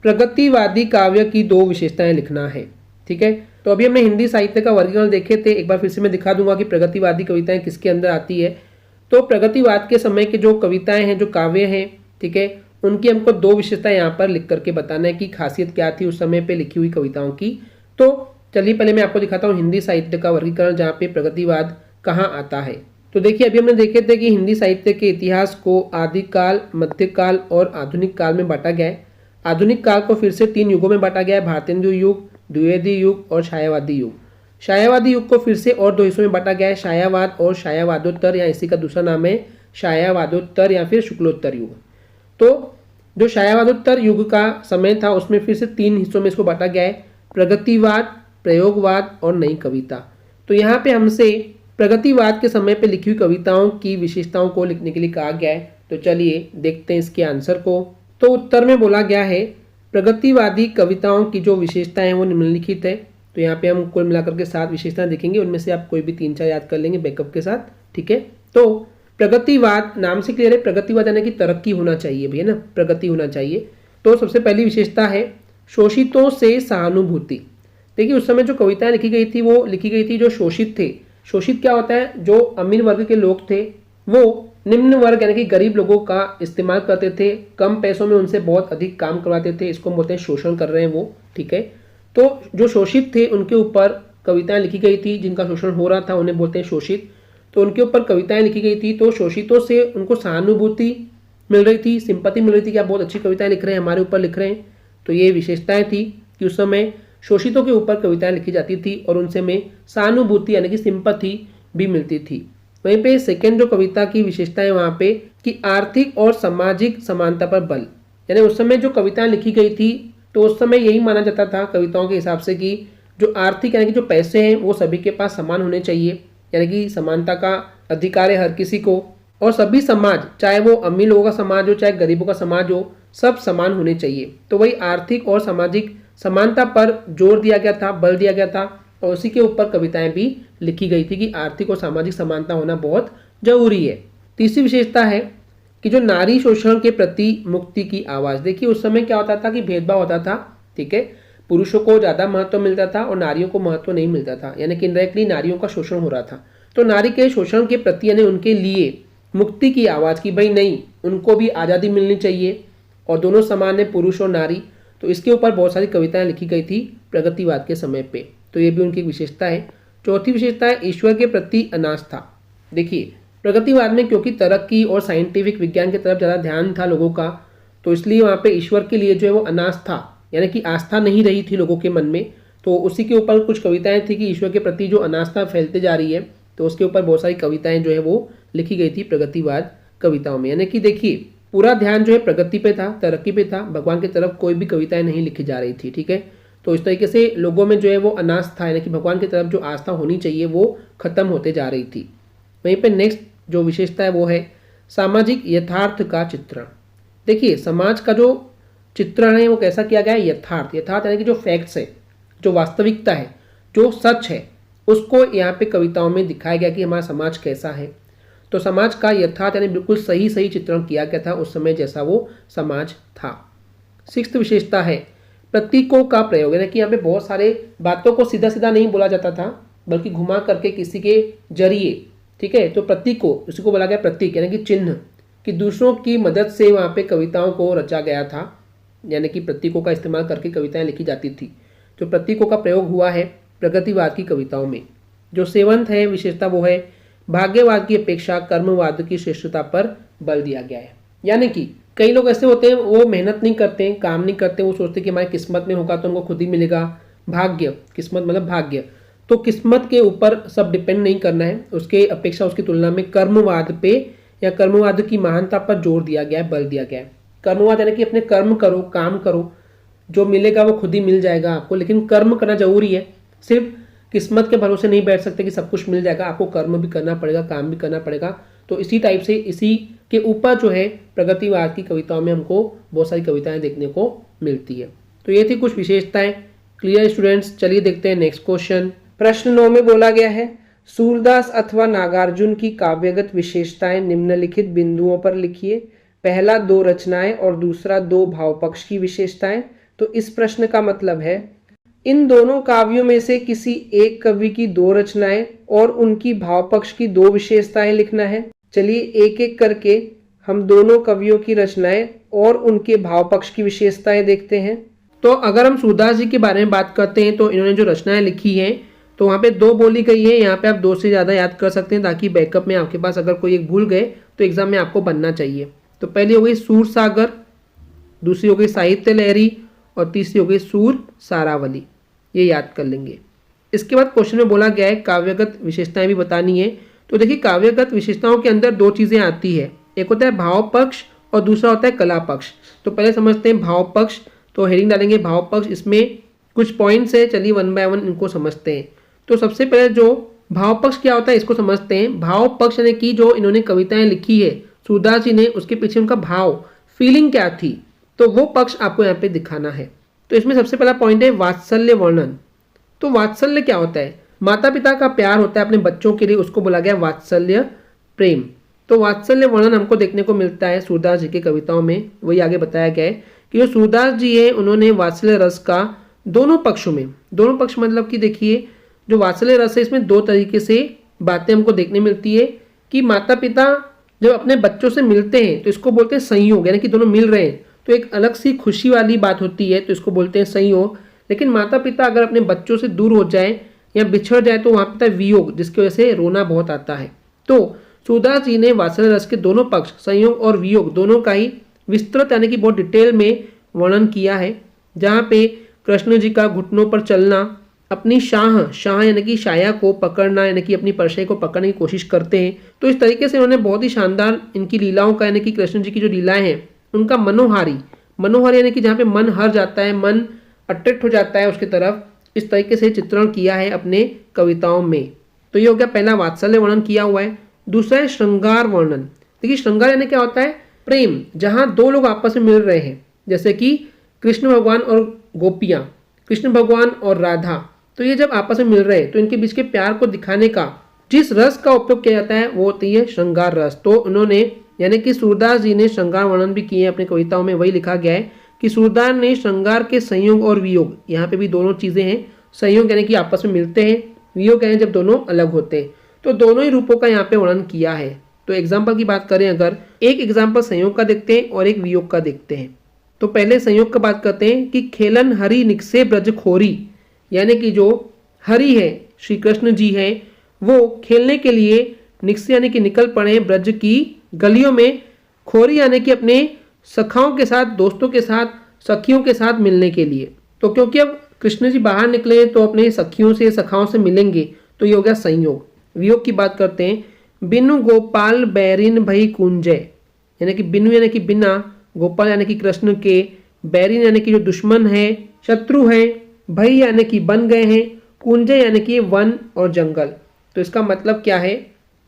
प्रगतिवादी काव्य की 2 विशेषताएं लिखना है। ठीक है, तो अभी हमने हिंदी साहित्य का वर्गीकरण देखे थे, एक बार फिर से मैं दिखा दूंगा कि प्रगतिवादी कविताएं किसके अंदर आती है। तो प्रगतिवाद के समय के जो कविताएं हैं, जो काव्य हैं, ठीक है, उनकी हमको 2 विशेषताएं यहाँ पर लिख करके बताना है कि खासियत क्या थी उस समय पे लिखी हुई कविताओं की। तो चलिए पहले मैं आपको दिखाता हूँ हिंदी साहित्य का वर्गीकरण जहाँ पे प्रगतिवाद कहाँ आता है। तो देखिए अभी हमने देखे थे कि हिंदी साहित्य के इतिहास को आदिकाल, मध्यकाल और आधुनिक काल में बांटा गया है। आधुनिक काल को फिर से 3 युगों में बांटा गया है, भारतेंदु युग, द्विवेदी युग और छायावादी युग। छायावादी युग को फिर से और 2 हिस्सों में बांटा गया है, छायावाद और छायावादोत्तर, या इसी का दूसरा नाम है छायावादोत्तर या फिर शुक्लोत्तर युग। तो जो छायावादोत्तर युग का समय था उसमें फिर से 3 हिस्सों में इसको बांटा गया है, प्रगतिवाद, प्रयोगवाद और नई कविता। तो यहाँ पे हमसे प्रगतिवाद के समय पे लिखी हुई कविताओं की विशेषताओं को लिखने के लिए कहा गया है। तो चलिए देखते हैं इसके आंसर को। तो उत्तर में बोला गया है प्रगतिवादी कविताओं की जो विशेषताएं हैं वो निम्नलिखित है। तो यहाँ पे हम कुल मिलाकर के 7 विशेषताएं देखेंगे, उनमें से आप कोई भी 3-4 याद कर लेंगे बैकअप के साथ। ठीक है, तो प्रगतिवाद नाम से क्लियर है, प्रगतिवाद यानी कि तरक्की होना चाहिए भैया ना, प्रगति होना चाहिए। तो सबसे पहली विशेषता है शोषितों से सहानुभूति। देखिए उस समय जो कविताएं लिखी गई थी वो लिखी गई थी जो शोषित थे। शोषित क्या होता है? जो अमीर वर्ग के लोग थे वो निम्न वर्ग यानी कि गरीब लोगों का इस्तेमाल करते थे, कम पैसों में उनसे बहुत अधिक काम करवाते थे, इसको बोलते हैं शोषण कर रहे हैं वो। ठीक है, तो जो शोषित थे उनके ऊपर कविताएं लिखी गई थी, जिनका शोषण हो रहा था उन्हें बोलते हैं शोषित। तो उनके ऊपर कविताएं लिखी गई थी, तो शोषितों से उनको सहानुभूति मिल रही थी, सिंपैथी मिल रही थी कि आप बहुत अच्छी कविताएं लिख रहे हैं, हमारे ऊपर लिख रहे हैं। तो ये विशेषताएं थी कि उस समय शोषितों के ऊपर कविताएं लिखी जाती थी और उनसे में सहानुभूति यानी कि सिंपैथी भी मिलती थी। वहीं पे सेकेंड जो कविता की विशेषता है वहाँ पे कि आर्थिक और सामाजिक समानता पर बल, यानी उस समय जो कविताएं लिखी गई थी तो उस समय यही माना जाता था कविताओं के हिसाब से कि जो आर्थिक यानी कि जो पैसे हैं वो सभी के पास समान होने चाहिए, यानी कि समानता का अधिकार है हर किसी को, और सभी समाज चाहे वो अमीर लोगों का समाज हो चाहे गरीबों का समाज हो सब समान होने चाहिए। तो वही आर्थिक और सामाजिक समानता पर जोर दिया गया था, बल दिया गया था, और उसी के ऊपर कविताएं भी लिखी गई थी कि आर्थिक और सामाजिक समानता होना बहुत जरूरी है। तीसरी विशेषता है कि जो नारी शोषण के प्रति मुक्ति की आवाज़। देखिए उस समय क्या होता था कि भेदभाव होता था, ठीक है, पुरुषों को ज़्यादा महत्व मिलता था और नारियों को महत्व नहीं मिलता था, यानी कि इनडायरेक्टली नारियों का शोषण हो रहा था। तो नारी के शोषण के प्रति यानी उनके लिए मुक्ति की आवाज़ की भाई नहीं, उनको भी आज़ादी मिलनी चाहिए और दोनों समान है, पुरुष और नारी। तो इसके ऊपर बहुत सारी कविताएं लिखी गई थी प्रगतिवाद के समय पे, तो ये भी उनकी विशेषता है। चौथी विशेषता है ईश्वर के प्रति अनास्था। देखिए प्रगतिवाद में क्योंकि तरक्की और साइंटिफिक विज्ञान की तरफ ज़्यादा ध्यान था लोगों का, तो इसलिए वहाँ पे ईश्वर के लिए जो है वो अनास्था यानी कि आस्था नहीं रही थी लोगों के मन में। तो उसी के ऊपर कुछ कविताएं थी कि ईश्वर के प्रति जो अनास्था फैलते जा रही है, तो उसके ऊपर बहुत सारी कविताएं जो है वो लिखी गई थी प्रगतिवाद कविताओं में। यानी कि देखिए पूरा ध्यान जो है प्रगति पे था, तरक्की पे था, भगवान की तरफ कोई भी कविताएं नहीं लिखी जा रही थी। ठीक है, तो इस तरीके से लोगों में जो है वो अनास्था यानी कि भगवान की तरफ जो आस्था होनी चाहिए वो खत्म होते जा रही थी। वहीं पे नेक्स्ट जो विशेषता है वो है सामाजिक यथार्थ का चित्रण। देखिए समाज का जो चित्रण है वो कैसा किया गया है, यथार्थ। यथार्थ यानी कि जो फैक्ट्स है, जो वास्तविकता है, जो सच है, उसको यहाँ पे कविताओं में दिखाया गया कि हमारा समाज कैसा है। तो समाज का यथार्थ यानी बिल्कुल सही सही चित्रण किया गया था उस समय जैसा वो समाज था। 6th विशेषता है प्रतीकों का प्रयोग, यानी कि यहाँ पे बहुत सारे बातों को सीधा सीधा नहीं बोला जाता था बल्कि घुमा करके किसी के जरिए, ठीक है। तो प्रतीकों, उसी को बोला गया प्रतीक यानी कि चिन्ह, कि दूसरों की मदद से वहाँ पे कविताओं को रचा गया था, यानी कि प्रतीकों का इस्तेमाल करके कविताएं लिखी जाती थी। तो प्रतीकों का प्रयोग हुआ है प्रगतिवाद की कविताओं में। जो 7th है विशेषता वो है भाग्यवाद की अपेक्षा कर्मवाद की श्रेष्ठता पर बल दिया गया है। यानी कि कई लोग ऐसे होते हैं वो मेहनत नहीं करते, काम नहीं करते, वो सोचते कि हमारी किस्मत में होगा तो उनको खुद ही मिलेगा। भाग्य, किस्मत मतलब भाग्य, तो किस्मत के ऊपर सब डिपेंड नहीं करना है, उसके अपेक्षा उसकी तुलना में कर्मवाद पे या कर्मवाद की महानता पर जोर दिया गया है, बल दिया गया है। कर्मवाद यानी कि अपने कर्म करो, काम करो, जो मिलेगा वो खुद ही मिल जाएगा आपको, लेकिन कर्म करना जरूरी है। सिर्फ किस्मत के भरोसे नहीं बैठ सकते कि सब कुछ मिल जाएगा, आपको कर्म भी करना पड़ेगा, काम भी करना पड़ेगा। तो इसी टाइप से इसी के ऊपर जो है प्रगतिवाद की कविताओं में हमको बहुत सारी कविताएं देखने को मिलती है। तो ये थी कुछ विशेषताएं। क्लियर स्टूडेंट्स, चलिए देखते हैं नेक्स्ट क्वेश्चन। प्रश्न 9 में बोला गया है सूरदास अथवा नागार्जुन की काव्यगत विशेषताएं निम्नलिखित बिंदुओं पर लिखिए। पहला 2 रचनाएं और दूसरा 2 भावपक्ष की विशेषताएं। तो इस प्रश्न का मतलब है इन दोनों काव्यों में से किसी एक कवि की 2 रचनाएं और उनकी भावपक्ष की 2 विशेषताएं लिखना है। चलिए एक एक करके हम दोनों कवियों की रचनाएं और उनके भावपक्ष की विशेषताएं देखते हैं। तो अगर हम सूरदास जी के बारे में बात करते हैं तो इन्होंने जो रचनाएं लिखी हैं तो वहाँ पे 2 बोली गई है, यहाँ पे आप 2 से ज़्यादा याद कर सकते हैं ताकि बैकअप में आपके पास अगर कोई एक भूल गए तो एग्जाम में आपको बनना चाहिए। तो पहली हो गई सूर सागर, दूसरी हो गई साहित्य लहरी और तीसरी हो गई सूर सारावली। ये याद कर लेंगे। इसके बाद क्वेश्चन में बोला गया है काव्यगत विशेषताएं भी बतानी है। तो देखिए काव्यगत विशेषताओं के अंदर 2 चीज़ें आती है, एक होता है भाव पक्ष और दूसरा होता है कला पक्ष। तो पहले समझते हैं भाव पक्ष। तो हेडिंग डालेंगे भाव पक्ष, इसमें कुछ पॉइंट्स है, चलिए 1 बाय 1 इनको समझते हैं। तो सबसे पहले जो भाव पक्ष क्या होता है इसको समझते हैं। भाव पक्ष यानी कि जो इन्होंने कविताएं लिखी है सूरदास जी ने, उसके पीछे उनका भाव, फीलिंग क्या थी, तो वो पक्ष आपको यहाँ पे दिखाना है। तो इसमें सबसे पहला पॉइंट है वात्सल्य वर्णन। तो वात्सल्य क्या होता है? माता पिता का प्यार होता है अपने बच्चों के लिए, उसको बोला गया वात्सल्य प्रेम। तो वात्सल्य वर्णन हमको देखने को मिलता है सूरदास जी की कविताओं में। वही आगे बताया गया है कि जो सूरदास जी है उन्होंने वात्सल्य रस का दोनों पक्षों में, दोनों पक्ष मतलब कि देखिए जो वात्सल्य रस है इसमें 2 तरीके से बातें हमको देखने मिलती है कि माता पिता जब अपने बच्चों से मिलते हैं तो इसको बोलते हैं संयोग, यानी कि दोनों मिल रहे हैं तो एक अलग सी खुशी वाली बात होती है, तो इसको बोलते हैं संयोग। लेकिन माता पिता अगर अपने बच्चों से दूर हो जाए या बिछड़ जाए तो वहाँ पे था वियोग, जिसकी वजह से रोना बहुत आता है। तो सूरदास जी ने वात्सल्य रस के दोनों पक्ष, संयोग और वियोग, दोनों का ही विस्तृत यानी कि बहुत डिटेल में वर्णन किया है। जहाँ पे कृष्ण जी का घुटनों पर चलना, अपनी शाह यानी कि शाया को पकड़ना, यानी कि अपनी परछाई को पकड़ने की कोशिश करते हैं। तो इस तरीके से उन्होंने बहुत ही शानदार इनकी लीलाओं का, यानी कि कृष्ण जी की जो लीलाएं हैं उनका मनोहारी यानी कि जहाँ पे मन हर जाता है, मन अट्रैक्ट हो जाता है उसकी तरफ, इस तरीके से चित्रण किया है अपने कविताओं में। तो ये हो गया पहला वात्सल्य वर्णन किया हुआ है। दूसरा है श्रृंगार वर्णन। देखिए श्रृंगार यानी क्या होता है? प्रेम, जहाँ 2 लोग आपस में मिल रहे हैं, जैसे कि कृष्ण भगवान और गोपियाँ, कृष्ण भगवान और राधा। तो ये जब आपस में मिल रहे हैं तो इनके बीच के प्यार को दिखाने का जिस रस का उपयोग किया जाता है वो होती है श्रृंगार रस। तो उन्होंने यानी कि सूरदास जी ने श्रृंगार वर्णन भी किए हैं अपनी कविताओं में। वही लिखा गया है कि सूरदास ने श्रृंगार के संयोग और वियोग, यहाँ पे भी दोनों चीजें हैं। संयोग यानी कि आपस में मिलते हैं, वियोग यानी जब दोनों अलग होते हैं। तो दोनों ही रूपों का यहाँ पे वर्णन किया है। तो एग्जाम्पल की बात करें, अगर एक एग्जाम्पल संयोग का देखते हैं और एक वियोग का देखते हैं। तो पहले संयोग का बात करते हैं कि खेलन हरि निकसे ब्रज खोरी, यानी कि जो हरि है, श्री कृष्ण जी हैं, वो खेलने के लिए निकसे यानी कि निकल पड़े ब्रज की गलियों में, खोरी यानी कि अपने सखाओं के साथ, दोस्तों के साथ, सखियों के साथ मिलने के लिए। तो क्योंकि अब कृष्ण जी बाहर निकले तो अपने सखियों से, सखाओं से मिलेंगे, तो ये हो गया संयोग। वियोग की बात करते हैं, बिनु गोपाल बैरिन भई कुंजय, यानी कि बिनु यानी कि बिना, गोपाल यानी कि कृष्ण के, बैरिन यानी कि जो दुश्मन है, शत्रु है, भई यानी कि बन गए हैं, कुंजय यानी कि वन और जंगल। तो इसका मतलब क्या है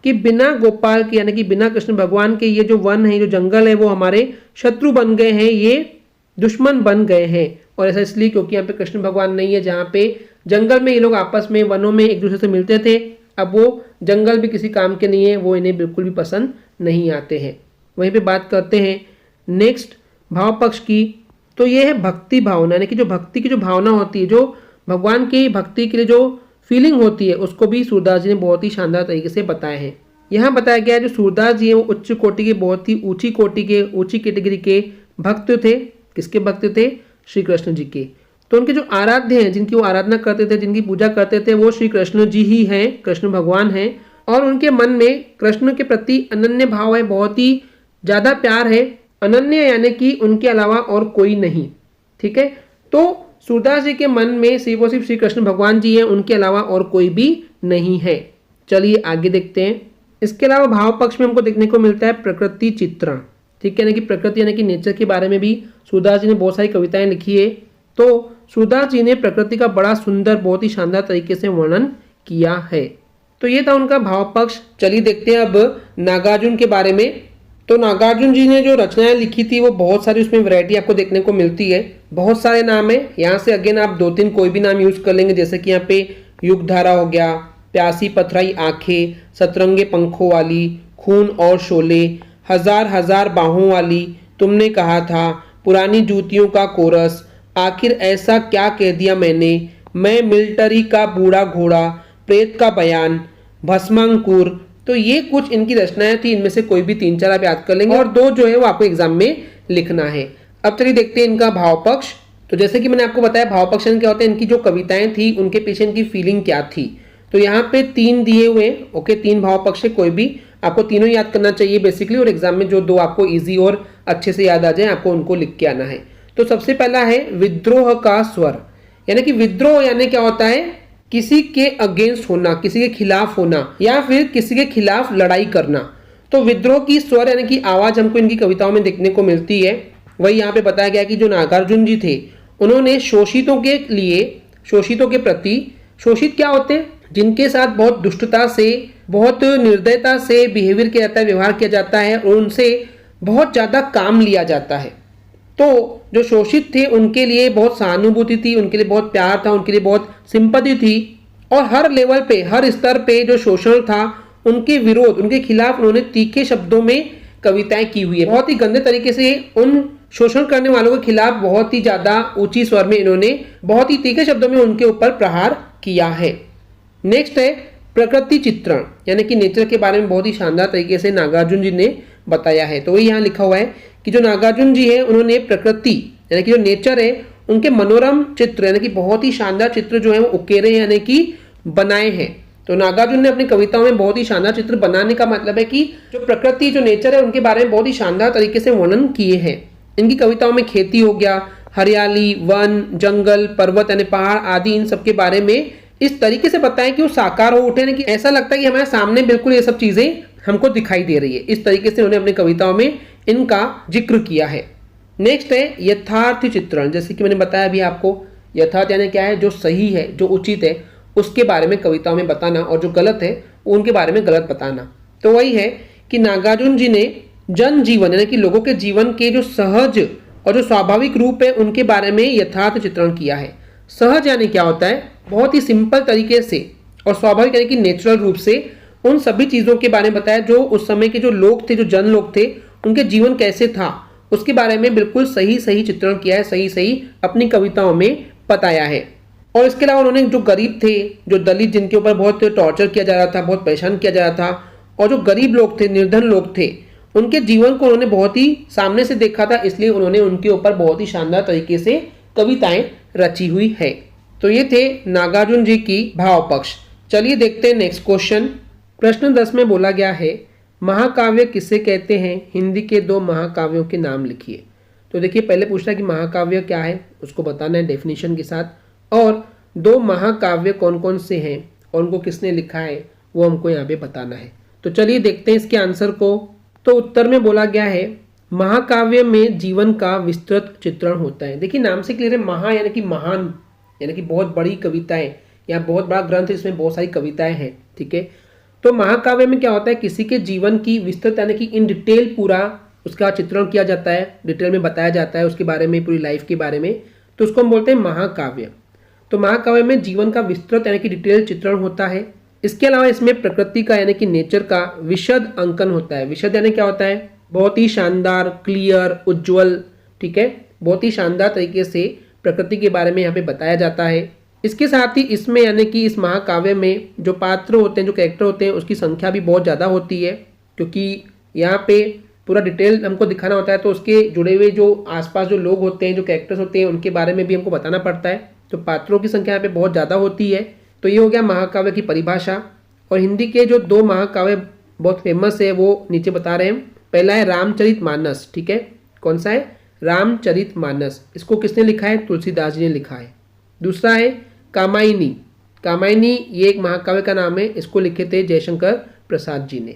कि बिना गोपाल के यानी कि बिना कृष्ण भगवान के ये जो वन है, जो जंगल है, वो हमारे शत्रु बन गए हैं, ये दुश्मन बन गए हैं। और ऐसा इसलिए क्योंकि यहाँ पे कृष्ण भगवान नहीं है, जहाँ पे जंगल में ये लोग आपस में वनों में एक दूसरे से मिलते थे, अब वो जंगल भी किसी काम के नहीं है, वो इन्हें बिल्कुल भी पसंद नहीं आते हैं। वहीं पे बात करते हैं नेक्स्ट भाव पक्ष की। तो ये है भक्ति भावना, यानी कि जो भक्ति की जो भावना होती है, जो भगवान की भक्ति के लिए जो फीलिंग होती है, उसको भी सूरदास जी ने बहुत ही शानदार तरीके से बताए हैं। यहाँ बताया गया है जो सूरदास जी हैं वो उच्च कोटि के, बहुत ही ऊंची कोटि के, ऊंची कैटेगरी के भक्त थे। किसके भक्त थे? श्री कृष्ण जी के। तो उनके जो आराध्य हैं, जिनकी वो आराधना करते थे, जिनकी पूजा करते थे, वो श्री कृष्ण जी ही हैं, कृष्ण भगवान हैं। और उनके मन में कृष्ण के प्रति अनन्य भाव है, बहुत ही ज़्यादा प्यार है। अनन्य यानी कि उनके अलावा और कोई नहीं। ठीक है, तो सूरदास जी के मन में सिर्फ और सिर्फ श्री कृष्ण भगवान जी हैं, उनके अलावा और कोई भी नहीं है। चलिए आगे देखते हैं। इसके अलावा भाव पक्ष में हमको देखने को मिलता है प्रकृति चित्रण। ठीक है, यानी कि प्रकृति यानी कि नेचर के बारे में भी सूरदास जी ने बहुत सारी कविताएं लिखी है। तो सूरदास जी ने प्रकृति का बड़ा सुंदर, बहुत ही शानदार तरीके से वर्णन किया है। तो ये था उनका भाव पक्ष। चलिए देखते हैं अब नागार्जुन के बारे में। तो नागार्जुन जी ने जो रचनाएं लिखी थी वो बहुत सारी, उसमें वैरायटी आपको देखने को मिलती है। बहुत सारे नाम है, यहाँ से अगेन आप 2-3 कोई भी नाम यूज कर लेंगे, जैसे कि यहाँ पे युग धारा हो गया, प्यासी पथराई आंखें, सतरंगे पंखों वाली, खून और शोले, हजार हजार बाहों वाली, तुमने कहा था, पुरानी जूतियों का कोरस, आखिर ऐसा क्या कह दिया मैंने, मैं मिलिट्री का बूढ़ा घोड़ा, प्रेत का बयान, भस्मांकुर। तो ये कुछ इनकी रचनाएं थी, इनमें से कोई भी 3-4 आप याद कर लेंगे और 2 जो है वो आपको एग्जाम में लिखना है। अब चलिए देखते हैं इनका भाव पक्ष। तो जैसे कि मैंने आपको बताया भाव पक्ष क्या होते हैं, इनकी जो कविताएं थी उनके पीछे इनकी फीलिंग क्या थी। तो यहाँ पे 3 दिए हुए हैं। ओके, 3 भाव पक्ष है, कोई भी आपको तीनों याद करना चाहिए बेसिकली, और एग्जाम में जो 2 आपको इजी और अच्छे से याद आ जाए आपको उनको लिख के आना है। तो सबसे पहला है विद्रोह का स्वर, यानी कि विद्रोह यानी क्या होता है, किसी के अगेंस्ट होना, किसी के खिलाफ होना, या फिर किसी के खिलाफ लड़ाई करना। तो विद्रोह की स्वर यानी कि आवाज हमको इनकी कविताओं में देखने को मिलती है। वही यहाँ पे बताया गया कि जो नागार्जुन जी थे उन्होंने शोषितों के लिए, शोषितों के प्रति, शोषित क्या होते हैं, जिनके साथ बहुत दुष्टता से, बहुत निर्दयता से बिहेवियर किया जाता है, व्यवहार किया जाता है और उनसे बहुत ज्यादा काम लिया जाता है। तो जो शोषित थे उनके लिए बहुत सहानुभूति थी, उनके लिए बहुत प्यार था, उनके लिए बहुत सिंपैथी थी, और हर लेवल पे, हर स्तर पे जो शोषण था उनके विरोध, उनके खिलाफ उन्होंने तीखे शब्दों में कविताएं की हुई है। बहुत ही गंदे तरीके से उन शोषण करने वालों के खिलाफ बहुत ही ज्यादा ऊंची स्वर में इन्होंने बहुत ही तीखे शब्दों में उनके ऊपर प्रहार किया है। नेक्स्ट है प्रकृति चित्रण, यानी कि नेचर के बारे में बहुत ही शानदार तरीके से नागार्जुन जी ने बताया है। तो वही यहाँ लिखा हुआ है कि जो नागार्जुन जी है उन्होंने प्रकृति यानी कि जो नेचर है उनके मनोरम चित्र, यानी कि बहुत ही शानदार चित्र जो है वो उकेरे यानी कि बनाए हैं। तो नागार्जुन ने अपनी कविताओं में बहुत ही शानदार चित्र बनाने का मतलब है कि जो प्रकृति, जो नेचर है उनके बारे में बहुत ही शानदार तरीके से वर्णन किए हैं। इनकी कविताओं में खेती हो गया, हरियाली, वन, जंगल, पर्वत यानी पहाड़ आदि, इन सब के बारे में इस तरीके से बताएं कि वो साकार हो उठे, यानी कि ऐसा लगता है कि हमारे सामने बिल्कुल ये सब चीजें हमको दिखाई दे रही है। इस तरीके से उन्होंने अपनी कविताओं में इनका जिक्र किया है। नेक्स्ट है यथार्थ चित्रण, जैसे कि मैंने बताया अभी आपको, यथार्थ यानी क्या है, जो सही है, जो उचित है उसके बारे में कविताओं में बताना, और जो गलत है उनके बारे में गलत बताना। तो वही है कि नागार्जुन जी ने जन जीवन यानी कि लोगों के जीवन के जो सहज और जो स्वाभाविक रूप है उनके बारे में यथार्थ चित्रण किया है। सहज यानी क्या होता है, बहुत ही सिंपल तरीके से, और स्वाभाविक यानी कि नेचुरल रूप से उन सभी चीजों के बारे में बताया जो उस समय के जो लोग थे, जो जन लोग थे, उनके जीवन कैसे था उसके बारे में बिल्कुल सही सही चित्रण किया है, सही सही अपनी कविताओं में बताया है। और इसके अलावा उन्होंने जो गरीब थे, जो दलित, जिनके ऊपर बहुत टॉर्चर किया जा रहा था, बहुत परेशान किया जा रहा था, और जो गरीब लोग थे, निर्धन लोग थे, उनके जीवन को उन्होंने बहुत ही सामने से देखा था, इसलिए उन्होंने उनके ऊपर बहुत ही शानदार तरीके से कविताएं रची हुई है। तो ये थे नागार्जुन जी की भाव पक्ष। चलिए देखते हैं नेक्स्ट क्वेश्चन। प्रश्न 10 में बोला गया है महाकाव्य किसे कहते हैं, हिंदी के 2 महाकाव्यों के नाम लिखिए। तो देखिए पहले पूछा कि महाकाव्य क्या है, उसको बताना है डेफिनेशन के साथ, और 2 महाकाव्य कौन कौन से हैं और उनको किसने लिखा है वो हमको यहाँ पे बताना है। तो चलिए देखते हैं इसके आंसर को। तो उत्तर में बोला गया है महाकाव्य में जीवन का विस्तृत चित्रण होता है। देखिए नाम से क्लियर है, महा यानी कि महान, यानी कि बहुत बड़ी कविताएं, या बहुत बड़ा ग्रंथ है, इसमें बहुत सारी कविताएं हैं। ठीक है, तो महाकाव्य में क्या होता है, किसी के जीवन की विस्तृत यानी कि इन डिटेल पूरा उसका चित्रण किया जाता है, डिटेल में बताया जाता है उसके बारे में, पूरी लाइफ के बारे में, तो उसको हम बोलते हैं महाकाव्य। तो महाकाव्य में जीवन का विस्तृत यानी कि डिटेल चित्रण होता है। इसके अलावा इसमें प्रकृति का यानी कि नेचर का विशद अंकन होता है। विशद यानी क्या होता है? बहुत ही शानदार, क्लियर, उज्जवल, ठीक है, बहुत ही शानदार तरीके से प्रकृति के बारे में यहाँ पे बताया जाता है। इसके साथ ही इसमें यानी कि इस महाकाव्य में जो पात्र होते हैं, जो कैरेक्टर होते हैं, उसकी संख्या भी बहुत ज़्यादा होती है, क्योंकि यहाँ पे पूरा डिटेल हमको दिखाना होता है। तो उसके जुड़े हुए जो आसपास जो लोग होते हैं, जो कैरेक्टर्स होते हैं, उनके बारे में भी हमको बताना पड़ता है। तो पात्रों की संख्या यहाँ पे बहुत ज़्यादा होती है। तो ये हो गया महाकाव्य की परिभाषा। और हिंदी के जो 2 महाकाव्य बहुत फेमस है वो नीचे बता रहे हैं। पहला है रामचरितमानस, ठीक है। कौन सा है? रामचरितमानस। इसको किसने लिखा है? तुलसीदास जी ने लिखा है। दूसरा है कामायनी। कामायनी ये एक महाकाव्य का नाम है, इसको लिखे थे जयशंकर प्रसाद जी ने।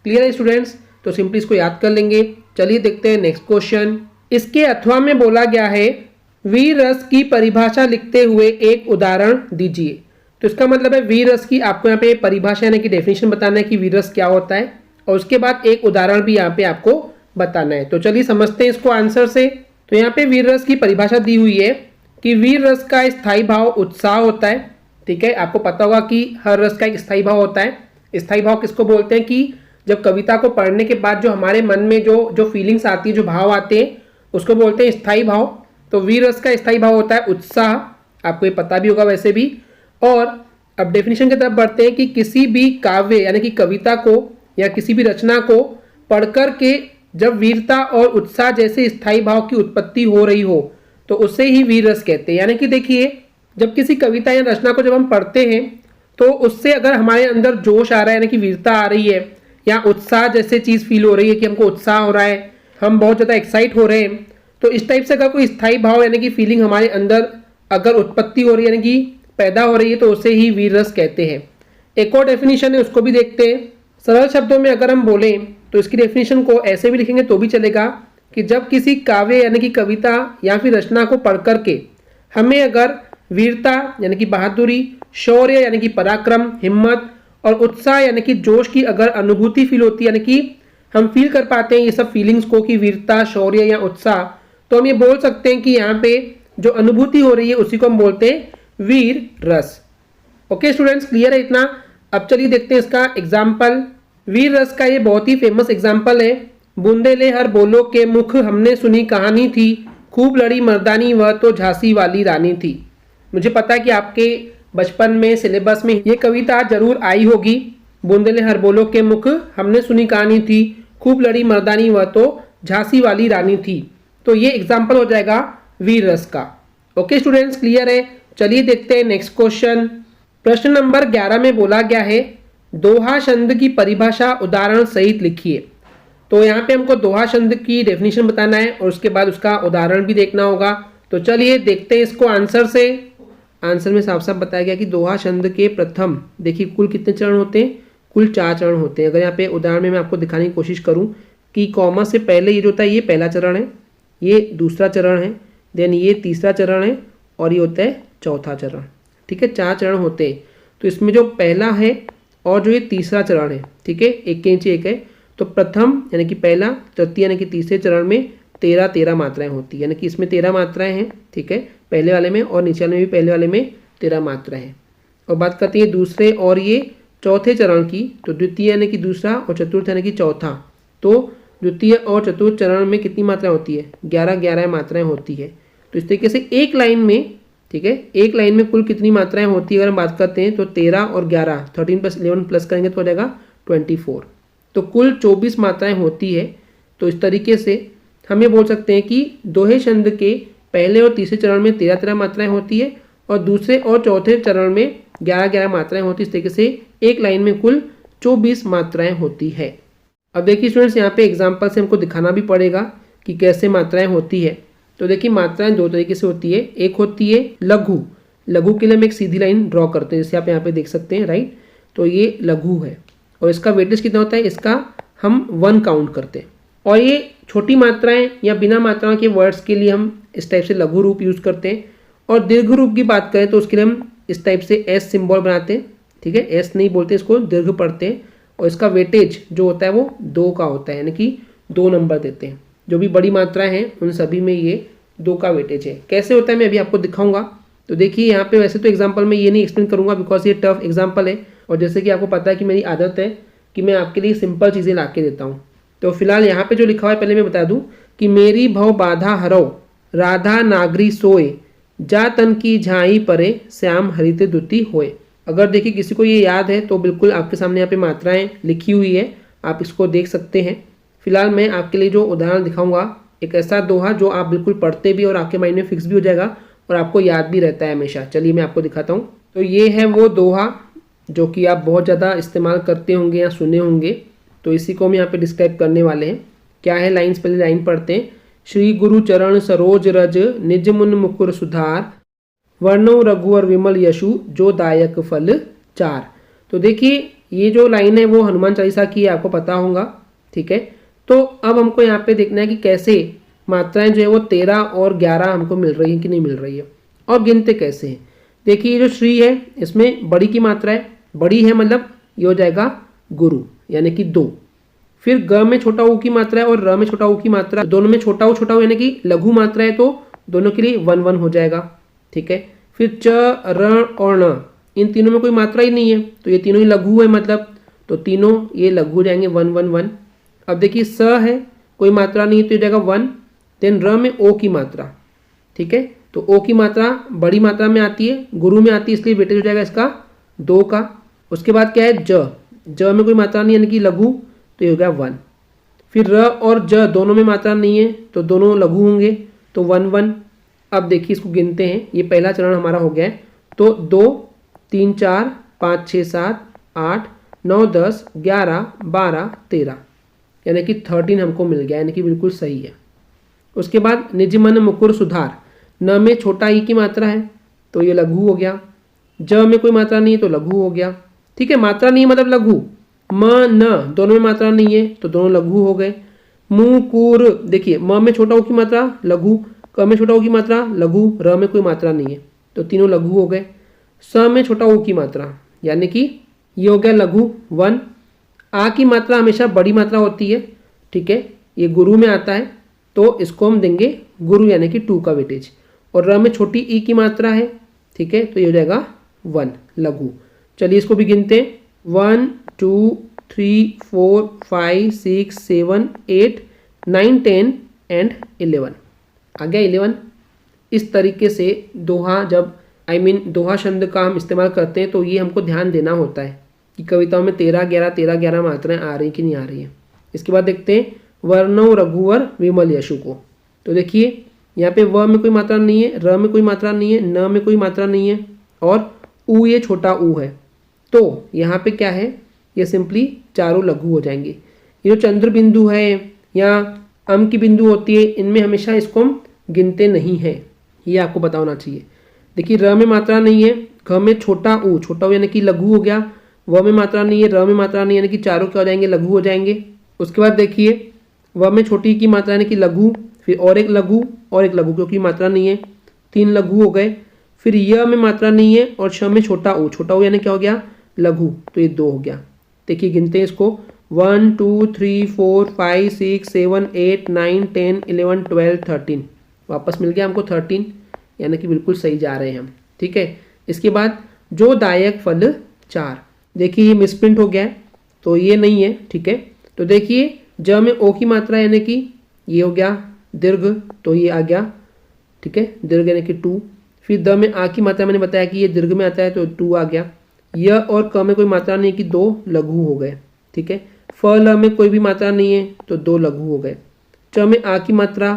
क्लियर है स्टूडेंट्स? तो सिंपली इसको याद कर लेंगे। चलिए देखते हैं नेक्स्ट क्वेश्चन। इसके अथवा में बोला गया है वीर रस की परिभाषा लिखते हुए एक उदाहरण दीजिए। तो इसका मतलब है वीर रस की आपको यहाँ पे परिभाषा यानी कि डेफिनेशन बताना है कि वीर रस क्या होता है, और उसके बाद एक उदाहरण भी यहाँ पे आपको बताना है। तो चलिए समझते हैं इसको आंसर से। तो यहाँ पे वीर रस की परिभाषा दी हुई है कि वीर रस का स्थायी भाव उत्साह होता है, ठीक है। आपको पता होगा कि हर रस का एक स्थायी भाव होता है। स्थायी भाव किसको बोलते हैं? कि जब कविता को पढ़ने के बाद जो हमारे मन में जो फीलिंग्स आती है, जो भाव आते हैं, उसको बोलते हैं स्थायी भाव। तो वीर रस का स्थायी भाव होता है उत्साह, आपको ये पता भी होगा वैसे भी। और अब डेफिनेशन की तरफ बढ़ते हैं कि किसी भी काव्य यानी कि कविता को या किसी भी रचना को पढ़कर के जब वीरता और उत्साह जैसे स्थायी भाव की उत्पत्ति हो रही हो तो उसे ही वीर रस कहते हैं। यानी कि देखिए, जब किसी कविता या रचना को जब हम पढ़ते हैं तो उससे अगर हमारे अंदर जोश आ रहा है यानी कि वीरता आ रही है, या उत्साह जैसे चीज़ फील हो रही है कि हमको उत्साह हो रहा है, हम बहुत ज़्यादा एक्साइट हो रहे हैं, तो इस टाइप से अगर कोई स्थायी भाव यानी कि फीलिंग हमारे अंदर अगर उत्पत्ति हो रही है यानी कि पैदा हो रही है तो उसे ही वीर रस कहते हैं। एक और डेफिनेशन है, उसको भी देखते हैं। सरल शब्दों में अगर हम बोलें तो इसकी डेफिनेशन को ऐसे भी लिखेंगे तो भी चलेगा कि जब किसी काव्य यानी कि कविता या फिर रचना को पढ़ करके हमें अगर वीरता यानी कि बहादुरी, शौर्य यानी कि पराक्रम, हिम्मत और उत्साह यानी कि जोश की अगर अनुभूति फील होती है, यानी कि हम फील कर पाते हैं ये सब फीलिंग्स को कि वीरता, शौर्य या उत्साह, तो हम ये बोल सकते हैं कि यहाँ पे जो अनुभूति हो रही है उसी को हम बोलते हैं वीर रस। ओके स्टूडेंट्स, क्लियर है इतना? अब चलिए देखते हैं इसका एग्जाम्पल। वीर रस का ये बहुत ही फेमस एग्जाम्पल है। बूंदेले हर बोलो के मुख हमने सुनी कहानी थी, खूब लड़ी मर्दानी वह तो झांसी वाली रानी थी। मुझे पता है कि आपके बचपन में सिलेबस में ये कविता जरूर आई होगी। बूंदेले हर बोलो के मुख हमने सुनी कहानी थी, खूब लड़ी मर्दानी वह तो झांसी वाली रानी थी। तो ये एग्जाम्पल हो जाएगा वीर रस का। ओके स्टूडेंट्स, क्लियर है? चलिए देखते हैं नेक्स्ट क्वेश्चन। प्रश्न नंबर 11 में बोला गया है दोहा छंद की परिभाषा उदाहरण सहित लिखिए। तो यहाँ पे हमको दोहा छंद की डेफिनेशन बताना है और उसके बाद उसका उदाहरण भी देखना होगा। तो चलिए देखते हैं इसको आंसर से। आंसर में साफ साफ बताया गया कि दोहा छंद के प्रथम, देखिए कुल कितने चरण होते हैं? कुल 4 चरण होते हैं। अगर यहाँ पे उदाहरण में मैं आपको दिखाने की कोशिश करूँ कि कॉमा से पहले ये जो होता है ये पहला चरण है, ये दूसरा चरण है, देन ये तीसरा चरण है और ये होता है चौथा चरण। ठीक है, 4 चरण होते हैं। तो इसमें जो पहला है और जो ये तीसरा चरण है, ठीक है, एक के नीचे एक है, तो प्रथम यानी कि पहला, तृतीय यानी कि तीसरे चरण में 13 मात्राएं होती है, यानी कि इसमें 13 मात्राएं हैं। ठीक है, पहले वाले में और नीचे वाले में भी पहले वाले में 13 मात्राएं हैं। और बात करते हैं दूसरे और ये चौथे चरण की, तो द्वितीय यानी कि दूसरा और चतुर्थ यानी कि चौथा। तो द्वितीय और चतुर्थ चरण में कितनी मात्राएं होती है? 11 मात्राएं होती है। तो इस तरीके से एक लाइन में, ठीक है, एक लाइन में कुल कितनी मात्राएं होती है अगर हम बात करते हैं तो 13 और 11, 13 + 11 प्लस करेंगे तो हो जाएगा 24। तो कुल 24 मात्राएं होती है। तो इस तरीके से हम ये बोल सकते हैं कि दोहे छंद के पहले और तीसरे चरण में 13 मात्राएं होती है और दूसरे और चौथे चरण में 11 मात्राएं होती है। इस तरीके से एक लाइन में कुल 24 मात्राएं होती है। अब देखिए स्टूडेंट्स, यहाँ पे एग्जाम्पल से हमको दिखाना भी पड़ेगा कि कैसे मात्राएं होती है। तो देखिए मात्राएं 2 तरीके से होती है। एक होती है लघु। लघु के लिए हम एक सीधी लाइन ड्रॉ करते हैं, जैसे आप यहाँ पे देख सकते हैं, राइट। तो ये लघु है और इसका वेटेज कितना होता है? इसका हम 1 काउंट करते हैं। और ये छोटी मात्राएं या बिना मात्राओं के वर्ड्स के लिए हम इस टाइप से लघु रूप यूज़ करते हैं। और दीर्घ रूप की बात करें तो उसके लिए हम इस टाइप से एस सिंबल बनाते हैं। ठीक है, एस नहीं बोलते, इसको दीर्घ पढ़ते हैं। और इसका वेटेज जो होता है वो 2 का होता है, यानी कि 2 नंबर देते हैं। जो भी बड़ी मात्राएं हैं उन सभी में ये 2 का वेटेज है। कैसे होता है मैं अभी आपको दिखाऊंगा। तो देखिए यहाँ पे वैसे तो एग्जांपल में ये नहीं एक्सप्लेन करूंगा बिकॉज ये टफ एग्जांपल है, और जैसे कि आपको पता है कि मेरी आदत है कि मैं आपके लिए सिंपल चीज़ें ला के देता हूँ। तो फिलहाल यहाँ पे जो लिखा हुआ है पहले मैं बता दूँ कि मेरी भव बाधा हरो राधा नागरी सोए जा तन की झाई परे श्याम हरित दुति होए। अगर देखिए किसी को ये याद है तो बिल्कुल आपके सामने यहाँ पे मात्राएं लिखी हुई है, आप इसको देख सकते हैं। फिलहाल मैं आपके लिए जो उदाहरण दिखाऊंगा एक ऐसा दोहा जो आप बिल्कुल पढ़ते भी और आपके माइंड में फिक्स भी हो जाएगा और आपको याद भी रहता है हमेशा। चलिए मैं आपको दिखाता हूँ। तो ये है वो दोहा जो कि आप बहुत ज़्यादा इस्तेमाल करते होंगे या सुने होंगे। तो इसी को हम यहाँ पे डिस्क्राइब करने वाले हैं। क्या है लाइन्स, पहले लाइन पढ़ते हैं। श्री गुरु चरण सरोज रज निज मुन मुकुर सुधार वर्णो रघुवर विमल यशु जो दायक फल चार। तो देखिए ये जो लाइन है वो हनुमान चालीसा की है, आपको पता होगा, ठीक है। तो अब हमको यहाँ पे देखना है कि कैसे मात्राएं जो है वो 13 और 11 हमको मिल रही है कि नहीं मिल रही है, और गिनते कैसे हैं। देखिए ये जो श्री है इसमें बड़ी की मात्रा है, बड़ी है मतलब ये हो जाएगा गुरु यानी कि 2। फिर ग में छोटा ऊ की मात्रा है और र में छोटा ऊ की मात्रा, दोनों में छोटा ऊ यानी कि लघु मात्रा है, तो दोनों के लिए 1 1 हो जाएगा, ठीक है। फिर च र और न, इन तीनों में कोई मात्रा ही नहीं है तो ये तीनों ही लघु है मतलब, तो तीनों ये लघु हो जाएंगे 1 1 1। अब देखिए स है, कोई मात्रा नहीं है तो ये जाएगा 1। देन र में ओ की मात्रा, ठीक है। तो ओ की मात्रा बड़ी मात्रा में आती है, गुरु में आती है, इसलिए वेटेज हो जाएगा इसका 2 का। उसके बाद क्या है ज में कोई मात्रा नहीं यानी कि लघु, तो ये हो गया 1। फिर र और ज दोनों में मात्रा नहीं है तो दोनों लघु होंगे, तो 1 1। अब देखिए इसको गिनते हैं, ये पहला चरण हमारा हो गया है। तो 2 3 4 5 6 7 8 9 10 11 12 13 यानी कि 13 हमको मिल गया, यानी कि बिल्कुल सही है। उसके बाद निज मन मुकुर सुधार, न में छोटा ई की मात्रा है तो ये लघु हो गया, ज में कोई मात्रा नहीं है तो लघु हो गया, ठीक है। मात्रा नहीं मतलब लघु, म न दोनों में मात्रा नहीं है तो दोनों लघु हो गए। मुकुर, देखिए म में छोटा ऊ की मात्रा लघु, क में छोटा ऊ की मात्रा लघु, र में कोई मात्रा नहीं है तो तीनों लघु हो गए। स में छोटा ऊ की मात्रा यानी कि ये हो गया लघु 1। आ की मात्रा हमेशा बड़ी मात्रा होती है, ठीक है, ये गुरु में आता है तो इसको हम देंगे गुरु यानी कि 2 का वेटेज। और र में छोटी ई की मात्रा है, ठीक है, तो ये हो जाएगा 1 लघु। चलिए इसको भी गिनते हैं। 1 2 3 4 5 6 7 8 9 10 एंड 11 आ गया 11। इस तरीके से दोहा जब दोहा शब्द का हम इस्तेमाल करते हैं तो ये हमको ध्यान देना होता है कि कविताओं में 13 11 मात्राएं आ रही कि नहीं आ रही है। इसके बाद देखते हैं वर्णो रघुवर विमल यशु को। तो देखिए यहाँ पे व में कोई मात्रा नहीं है, र में कोई मात्रा नहीं है, न में कोई मात्रा नहीं है और ऊ ये छोटा ऊ है, तो यहाँ पे क्या है ये सिंपली चारों लघु हो जाएंगे। ये जो चंद्र बिंदु है या अम की बिंदु होती है इनमें हमेशा इसको हम गिनते नहीं है, ये आपको पता होना चाहिए। देखिए र में मात्रा नहीं है, घ में छोटा ऊ यानी कि लघु हो गया, व में मात्रा नहीं है, र में मात्रा नहीं है, यानी कि चारों क्या हो जाएंगे लघु हो जाएंगे। उसके बाद देखिए व में छोटी की मात्रा यानी कि लघु, फिर और एक लघु और एक लघु क्योंकि मात्रा नहीं है, 3 लघु हो गए। फिर य में मात्रा नहीं है और श में छोटा ऊ यानी क्या हो गया लघु, तो ये 2 हो गया। देखिए गिनते हैं इसको 1 2 3 4 5 6 7 8 9 10 11 12 13 वापस मिल गया हमको 13, यानी कि बिल्कुल सही जा रहे हैं हम, ठीक है। इसके बाद जो दायक फल 4, देखिए ये मिसप्रिंट हो गया है तो ये नहीं है, ठीक है। तो देखिए ज में ओ की मात्रा यानी कि ये हो गया दीर्घ, तो ये आ गया, ठीक है, दीर्घ यानी कि 2। फिर द में आ की मात्रा मैंने बताया कि ये दीर्घ में आता है तो 2 आ गया। य और क में कोई मात्रा नहीं कि 2 लघु हो गए, ठीक है। फ ल में कोई भी मात्रा नहीं है तो 2 लघु हो गए। च में आ की मात्रा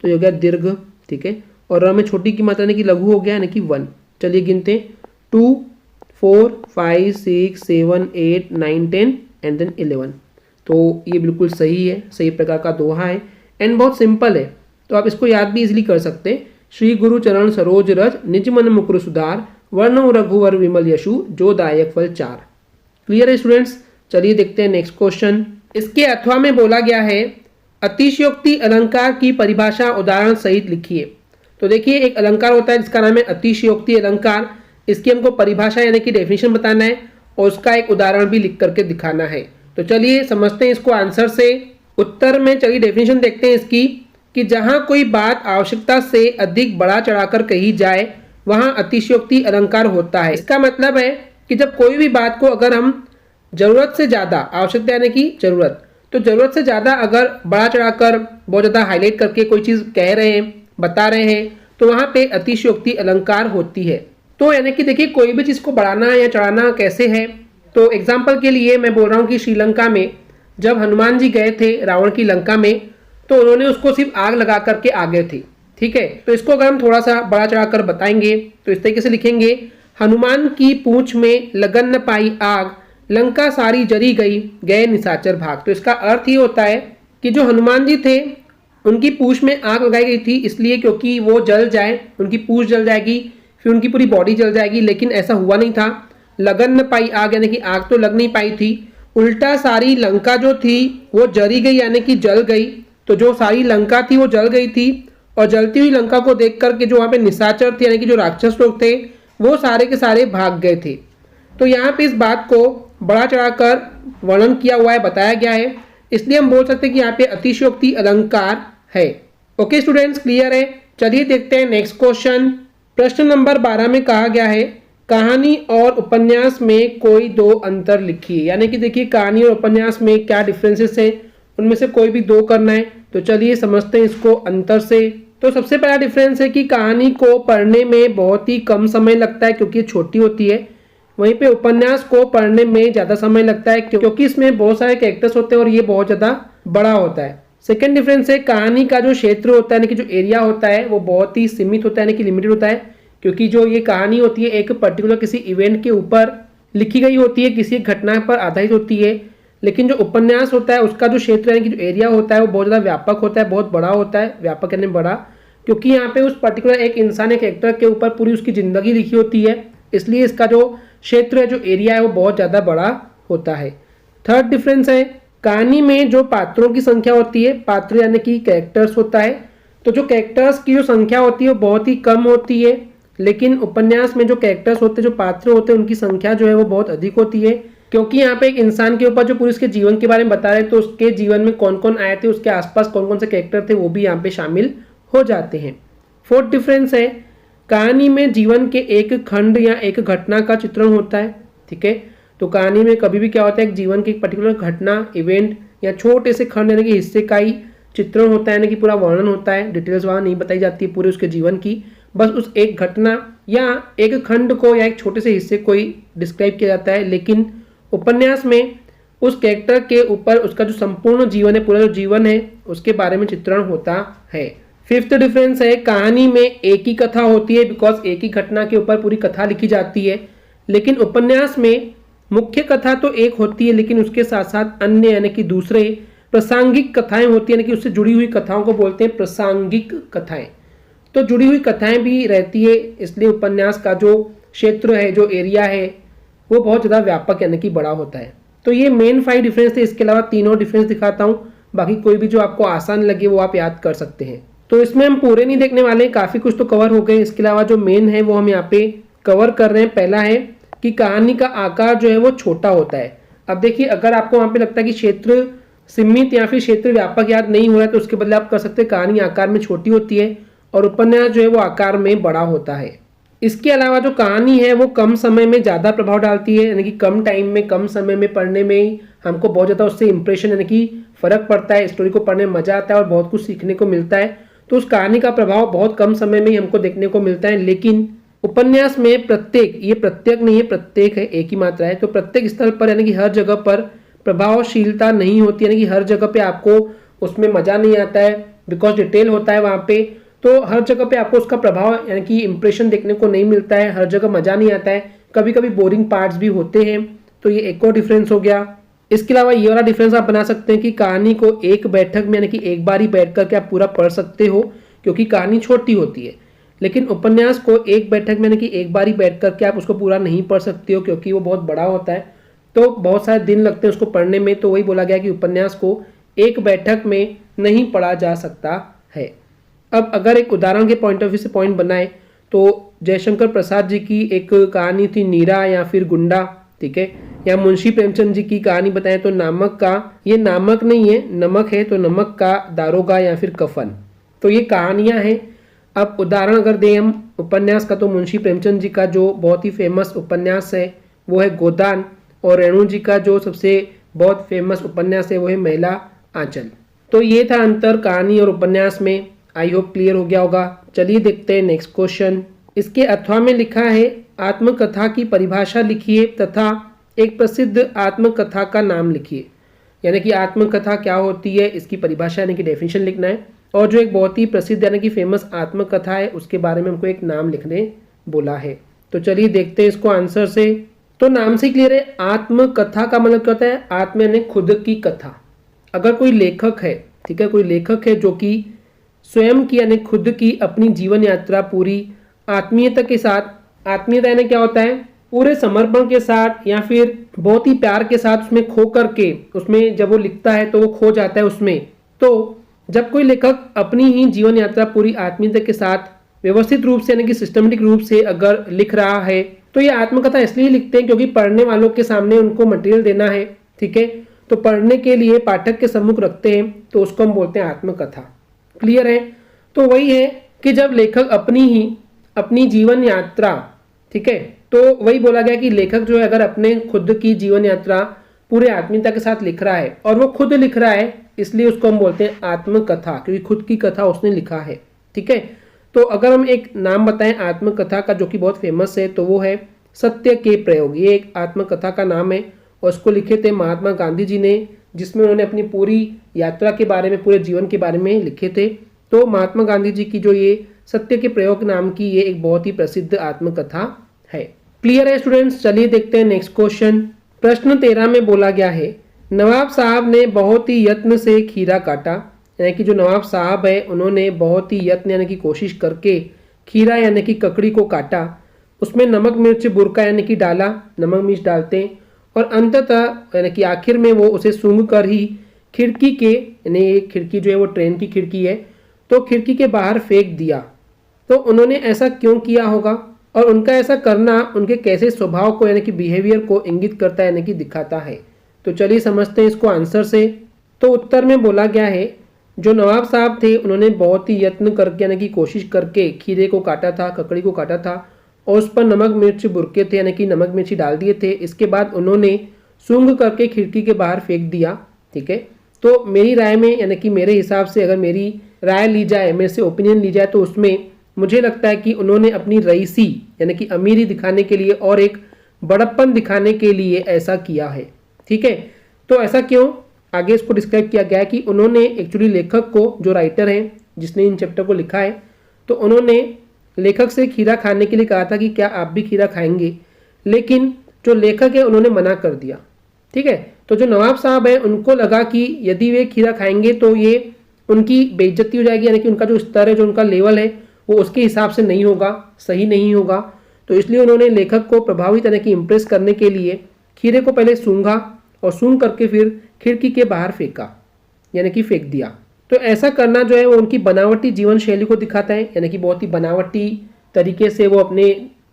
तो ये हो गया दीर्घ, ठीक है, और र में छोटी की मात्रा यानी कि लघु हो गया यानी कि 1। चलिए गिनते हैं 2 4 5 6 7 8 9 10 एंड देन 11। तो ये बिल्कुल सही है, सही प्रकार का दोहा है एंड बहुत सिंपल है, तो आप इसको याद भी इजीली कर सकते हैं। श्री गुरु चरण सरोज रज निज मन मुकुर सुधार वर्णो रघुवर विमल यशु जो दायक फल 4। क्लियर है स्टूडेंट्स। चलिए देखते हैं नेक्स्ट क्वेश्चन। इसके अथवा में बोला गया है अतिशयोक्ति अलंकार की परिभाषा उदाहरण सहित लिखिए। तो देखिए एक अलंकार होता है जिसका नाम है अतिशयोक्ति अलंकार, इसकी हमको परिभाषा यानी कि डेफिनेशन बताना है और उसका एक उदाहरण भी लिख करके दिखाना है। तो चलिए समझते हैं इसको आंसर से। उत्तर में चलिए डेफिनेशन देखते हैं इसकी कि जहां कोई बात आवश्यकता से अधिक बढ़ा चढ़ाकर कही जाए वहां अतिशयोक्ति अलंकार होता है। इसका मतलब है कि जब कोई भी बात को अगर हम जरूरत से ज़्यादा, आवश्यकता यानी कि जरूरत, तो जरूरत से ज़्यादा अगर बढ़ा चढ़ाकर बहुत ज़्यादा हाईलाइट करके कोई चीज़ कह रहे हैं, बता रहे हैं, तो वहाँ पे अतिशयोक्ति अलंकार होती है। तो यानी कि देखिए कोई भी चीज़ को बढ़ाना या चढ़ाना कैसे है, तो एग्जाम्पल के लिए मैं बोल रहा हूँ कि श्रीलंका में जब हनुमान जी गए थे रावण की लंका में, तो उन्होंने उसको सिर्फ आग लगा करके आ गए थे। ठीक है, तो इसको अगर हम थोड़ा सा बढ़ा चढ़ाकर बताएंगे तो इस तरीके से लिखेंगे, हनुमान की पूंछ में लगन न पाई आग, लंका सारी जरी गई, गए निशाचर भाग। तो इसका अर्थ ये होता है कि जो हनुमान जी थे उनकी पूंछ में आग लगाई गई थी, इसलिए क्योंकि वो जल जाए, उनकी पूंछ जल जाएगी, फिर उनकी पूरी बॉडी जल जाएगी, लेकिन ऐसा हुआ नहीं था। लगन न पाई आग यानी कि आग तो लग नहीं पाई थी, उल्टा सारी लंका जो थी वो जरी गई यानी कि जल गई। तो जो सारी लंका थी वो जल गई थी, और जलती हुई लंका को देख करके जो वहाँ पे निशाचर थे यानी कि जो राक्षस लोग थे वो सारे के सारे भाग गए थे। तो यहाँ पे इस बात को बढ़ा चढ़ाकर वर्णन किया हुआ है, बताया गया है, इसलिए हम बोल सकते हैं कि यहाँ पे अतिशयोक्ति अलंकार है। ओके स्टूडेंट्स, क्लियर है। चलिए देखते हैं नेक्स्ट क्वेश्चन। प्रश्न नंबर 12 में कहा गया है, कहानी और उपन्यास में कोई दो अंतर लिखिए। यानी कि देखिए कहानी और उपन्यास में क्या डिफरेंसेस है, उनमें से कोई भी दो करना है। तो चलिए समझते हैं इसको अंतर से। तो सबसे पहला डिफरेंस है कि कहानी को पढ़ने में बहुत ही कम समय लगता है क्योंकि छोटी होती है, वहीं पे उपन्यास को पढ़ने में ज़्यादा समय लगता है क्योंकि इसमें बहुत सारे कैरेक्टर्स होते हैं और ये बहुत ज़्यादा बड़ा होता है। सेकेंड डिफरेंस है, कहानी का जो क्षेत्र होता है यानी कि जो एरिया होता है वो बहुत ही सीमित होता है यानी कि लिमिटेड होता है, क्योंकि जो ये कहानी होती है एक पर्टिकुलर किसी इवेंट के ऊपर लिखी गई होती है, किसी घटना पर आधारित होती है। लेकिन जो उपन्यास होता है उसका जो क्षेत्र यानी कि जो एरिया होता है वो बहुत ज़्यादा व्यापक होता है, बहुत बड़ा होता है। व्यापक यानी बड़ा, क्योंकि यहाँ पे उस पर्टिकुलर एक इंसान, एक एक्टर के ऊपर पूरी उसकी ज़िंदगी लिखी होती है, इसलिए इसका जो क्षेत्र है, जो एरिया है, वो बहुत ज़्यादा बड़ा होता है। थर्ड डिफरेंस है, कहानी में जो पात्रों की संख्या होती है, पात्र यानी कि कैरेक्टर्स होता है, तो जो कैरेक्टर्स की जो संख्या होती है वो बहुत ही कम होती है। लेकिन उपन्यास में जो कैरेक्टर्स होते हैं, जो पात्र होते हैं, उनकी संख्या जो है वो बहुत अधिक होती है, क्योंकि यहाँ पे एक इंसान के ऊपर जो पूरे उसके जीवन के बारे में बता रहे हैं, तो उसके जीवन में कौन कौन आए थे, उसके आसपास कौन कौन से कैरेक्टर थे, वो भी यहाँ पे शामिल हो जाते हैं। फोर्थ डिफरेंस है, कहानी में जीवन के एक खंड या एक घटना का चित्रण होता है। ठीक है, तो कहानी में कभी भी क्या होता है, एक जीवन की एक पर्टिकुलर घटना, इवेंट या छोटे से खंड यानी कि हिस्से का ही चित्रण होता है, यानी कि पूरा वर्णन होता है, डिटेल्स वहाँ नहीं बताई जाती है पूरे उसके जीवन की, बस उस एक घटना या एक खंड को या एक छोटे से हिस्से को ही डिस्क्राइब किया जाता है। लेकिन उपन्यास में उस कैरेक्टर के ऊपर उसका जो संपूर्ण जीवन है, पूरा जो जीवन है, उसके बारे में चित्रण होता है। फिफ्थ डिफरेंस है, कहानी में एक ही कथा होती है, बिकॉज एक ही घटना के ऊपर पूरी कथा लिखी जाती है। लेकिन उपन्यास में मुख्य कथा तो एक होती है, लेकिन उसके साथ साथ अन्य यानी कि दूसरे प्रासंगिक कथाएं होती है, यानी कि उससे जुड़ी हुई कथाओं को बोलते हैं प्रासंगिक कथाएं। तो जुड़ी हुई कथाएं भी रहती है, इसलिए उपन्यास का जो क्षेत्र है, जो एरिया है, वो बहुत ज़्यादा व्यापक यानी कि बड़ा होता है। तो ये मेन 5 डिफरेंस थे। इसके अलावा तीनों डिफरेंस दिखाता हूँ, बाकी कोई भी जो आपको आसान लगे वो आप याद कर सकते हैं। तो इसमें हम पूरे नहीं देखने वाले हैं, काफ़ी कुछ तो कवर हो गए। इसके अलावा जो मेन है वो हम यहाँ पे कवर कर रहे हैं। पहला है कि कहानी का आकार जो है वो छोटा होता है। अब देखिए, अगर आपको वहाँ पे लगता है कि क्षेत्र सीमित या फिर क्षेत्र व्यापक याद नहीं हो रहा है, तो उसके बदले आप कर सकते हैं कहानी आकार में छोटी होती है और उपन्यास जो है वो आकार में बड़ा होता है। इसके अलावा जो कहानी है वो कम समय में ज़्यादा प्रभाव डालती है, यानी कि कम टाइम में, कम समय में पढ़ने में हमको बहुत ज़्यादा उससे इंप्रेशन यानी कि फ़र्क पड़ता है, स्टोरी को पढ़ने में मज़ा आता है और बहुत कुछ सीखने को मिलता है। तो उस कहानी का प्रभाव बहुत कम समय में ही हमको देखने को मिलता है। लेकिन उपन्यास में प्रत्येक, ये प्रत्येक नहीं है, प्रत्येक है, एक ही मात्रा है, तो प्रत्येक स्थल पर यानी कि हर जगह पर प्रभावशीलता नहीं होती, यानी कि हर जगह पे आपको उसमें मज़ा नहीं आता है, बिकॉज डिटेल होता है वहाँ पे। तो हर जगह पे आपको उसका प्रभाव यानी कि इंप्रेशन देखने को नहीं मिलता है, हर जगह मज़ा नहीं आता है, कभी कभी बोरिंग पार्ट्स भी होते हैं। तो ये एक और डिफरेंस हो गया। इसके अलावा ये वाला डिफरेंस आप बना सकते हैं कि कहानी को एक बैठक में यानी कि एक बार ही बैठ करके आप पूरा पढ़ सकते हो, क्योंकि कहानी छोटी होती है। लेकिन उपन्यास को एक बैठक में यानी कि एक बार ही बैठ करके आप उसको पूरा नहीं पढ़ सकते हो, क्योंकि वो बहुत बड़ा होता है, तो बहुत सारे दिन लगते हैं उसको पढ़ने में। तो वही बोला गया कि उपन्यास को एक बैठक में नहीं पढ़ा जा सकता है। अब अगर एक उदाहरण के पॉइंट ऑफ व्यू से पॉइंट बनाए, तो जयशंकर प्रसाद जी की एक कहानी थी नीरा या फिर गुंडा। ठीक है, या मुंशी प्रेमचंद जी की कहानी बताएं तो नामक का, ये नामक नहीं है, नमक है, तो नमक का दारोगा या फिर कफन। तो ये कहानियां हैं। अब उदाहरण अगर दें हम उपन्यास का, तो मुंशी प्रेमचंद जी का जो बहुत ही फेमस उपन्यास है वो है गोदान, और रेणु जी का जो सबसे बहुत फेमस उपन्यास है वो है महिला आंचल। तो ये था अंतर कहानी और उपन्यास में। आई होप क्लियर हो गया होगा। चलिए देखते हैं नेक्स्ट क्वेश्चन। इसके अथवा में लिखा है आत्मकथा की परिभाषा लिखिए तथा एक प्रसिद्ध आत्मकथा का नाम लिखिए। यानी कि आत्मकथा क्या होती है, इसकी परिभाषा यानी कि डेफिनेशन लिखना है, और जो एक बहुत ही प्रसिद्ध यानी कि फेमस आत्मकथा है उसके बारे में हमको एक नाम लिखने बोला है। तो चलिए देखते हैं इसको आंसर से। तो नाम से क्लियर है, आत्मकथा का मतलब क्या होता है, आत्म यानी खुद की कथा। अगर कोई लेखक है, ठीक है, कोई लेखक है जो कि स्वयं की यानी खुद की अपनी जीवन यात्रा पूरी आत्मीयता के साथ, आत्मीयता यानी क्या होता है, पूरे समर्पण के साथ या फिर बहुत ही प्यार के साथ उसमें खो करके, उसमें जब वो लिखता है तो वो खो जाता है उसमें। तो जब कोई लेखक अपनी ही जीवन यात्रा पूरी आत्मीयता के साथ व्यवस्थित रूप से यानी कि सिस्टमेटिक रूप से अगर लिख रहा है, तो ये आत्मकथा इसलिए लिखते हैं क्योंकि पढ़ने वालों के सामने उनको मटेरियल देना है, ठीक है, तो पढ़ने के लिए पाठक के सम्मुख रखते हैं, तो उसको हम बोलते हैं आत्मकथा। क्लियर है। तो वही है कि जब लेखक अपनी जीवन यात्रा, ठीक है, तो वही बोला गया कि लेखक जो है अगर अपने खुद की जीवन यात्रा पूरे आत्मीयता के साथ लिख रहा है, और वो खुद लिख रहा है, इसलिए उसको हम बोलते हैं आत्मकथा, क्योंकि खुद की कथा उसने लिखा है। ठीक है। तो अगर हम एक नाम बताएं आत्मकथा का जो कि बहुत फेमस है, तो वो है सत्य के प्रयोग। ये एक आत्मकथा का नाम है और उसको लिखे थे महात्मा गांधी जी ने, जिसमें उन्होंने अपनी पूरी यात्रा के बारे में, पूरे जीवन के बारे में लिखे थे। तो महात्मा गांधी जी की जो ये सत्य के प्रयोग नाम की ये एक बहुत ही प्रसिद्ध आत्मकथा है। क्लियर है स्टूडेंट्स। चलिए देखते हैं नेक्स्ट क्वेश्चन। प्रश्न 13 में बोला गया है, नवाब साहब ने बहुत ही यत्न से खीरा काटा। यानी कि जो नवाब साहब है उन्होंने बहुत ही यत्न यानी कि कोशिश करके खीरा यानी कि ककड़ी को काटा। उसमें नमक मिर्च बुरका यानी कि डाला, नमक मिर्च डालते हैं, और अंततः यानी कि आखिर में वो उसे सूंघ कर ही खिड़की के, यानी ये खिड़की जो है वो ट्रेन की खिड़की है, तो खिड़की के बाहर फेंक दिया। तो उन्होंने ऐसा क्यों किया होगा, और उनका ऐसा करना उनके कैसे स्वभाव को यानी कि बिहेवियर को इंगित करता है यानी कि दिखाता है। तो चलिए समझते हैं इसको आंसर से। तो उत्तर में बोला गया है, जो नवाब साहब थे उन्होंने बहुत ही यत्न करके यानी कि कोशिश करके खीरे को काटा था, ककड़ी को काटा था, और उस पर नमक मिर्च बुरके थे यानी कि नमक मिर्ची डाल दिए थे। इसके बाद उन्होंने सूंघ करके खिड़की के बाहर फेंक दिया। ठीक है। तो मेरी राय में यानी कि मेरे हिसाब से अगर मेरी राय ली जाए, मेरे से ओपिनियन ली जाए, तो उसमें मुझे लगता है कि उन्होंने अपनी रईसी यानी कि अमीरी दिखाने के लिए और एक बड़प्पन दिखाने के लिए ऐसा किया है। ठीक है। तो ऐसा क्यों, आगे इसको डिस्क्राइब किया गया है कि उन्होंने एक्चुअली लेखक को, जो राइटर हैं जिसने इन चैप्टर को लिखा है, तो उन्होंने लेखक से खीरा खाने के लिए कहा था कि क्या आप भी खीरा खाएंगे, लेकिन जो लेखक है उन्होंने मना कर दिया। ठीक है। तो जो नवाब साहब है उनको लगा कि यदि वे खीरा खाएंगे तो ये उनकी बेइज्जती हो जाएगी, यानी कि उनका जो स्तर है, जो उनका लेवल है, वो उसके हिसाब से नहीं होगा, सही नहीं होगा। तो इसलिए उन्होंने लेखक को प्रभावित यानी कि इम्प्रेस करने के लिए खीरे को पहले सूंघा और सूंघ करके फिर खिड़की के बाहर फेंका, यानी कि फेंक दिया। तो ऐसा करना जो है वो उनकी बनावटी जीवन शैली को दिखाता है, यानी कि बहुत ही बनावटी तरीके से वो अपने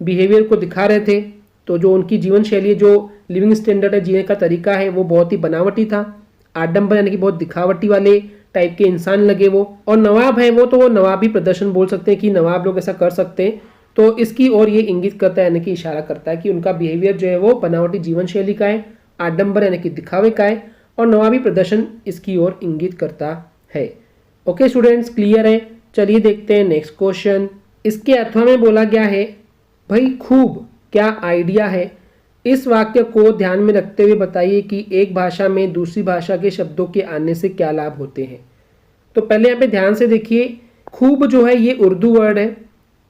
बिहेवियर को दिखा रहे थे। तो जो उनकी जीवन शैली, जो लिविंग स्टैंडर्ड है, जीने का तरीका है, वो बहुत ही बनावटी था, आडंबर यानी कि बहुत दिखावटी वाले टाइप के इंसान लगे वो। और नवाब है वो, तो वो नवाबी प्रदर्शन बोल सकते हैं कि नवाब लोग ऐसा कर सकते हैं। तो इसकी ओर ये इंगित करता है यानी कि इशारा करता है कि उनका बिहेवियर जो है वो बनावटी जीवन शैली का है, आडंबर यानी कि दिखावे का है, और नवाबी प्रदर्शन इसकी ओर इंगित करता है। ओके स्टूडेंट्स, क्लियर है। चलिए देखते हैं नेक्स्ट क्वेश्चन। इसके अथवा में बोला गया है, भाई खूब क्या आइडिया है, इस वाक्य को ध्यान में रखते हुए बताइए कि एक भाषा में दूसरी भाषा के शब्दों के आने से क्या लाभ होते हैं। तो पहले यहाँ पे ध्यान से देखिए, खूब जो है ये उर्दू वर्ड है,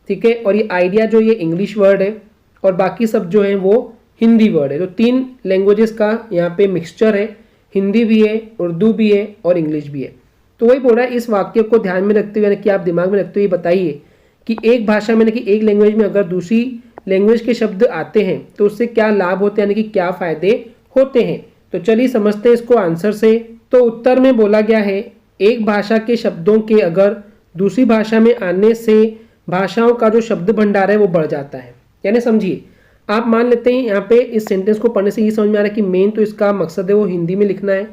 ठीक है, और ये आइडिया जो ये इंग्लिश वर्ड है, और बाकी सब जो है वो हिंदी वर्ड है। तो 3 लैंग्वेजेस का यहाँ पे मिक्सचर है, हिंदी भी है, उर्दू भी है और इंग्लिश भी है। तो वही बोल रहा है, इस वाक्य को ध्यान में रखते हुए यानी कि आप दिमाग में रखते हुए बताइए कि एक भाषा में यानी कि एक लैंग्वेज में अगर दूसरी लैंग्वेज के शब्द आते हैं तो उससे क्या लाभ होते हैं, यानी कि क्या फायदे होते हैं। तो चलिए समझते हैं इसको आंसर से। तो उत्तर में बोला गया है, एक भाषा के शब्दों के अगर दूसरी भाषा में आने से भाषाओं का जो शब्द भंडार है वो बढ़ जाता है। यानी समझिए, आप मान लेते हैं यहाँ पे इस सेंटेंस को पढ़ने से ये समझ में आ रहा है कि मेन तो इसका मकसद है वो हिंदी में लिखना है,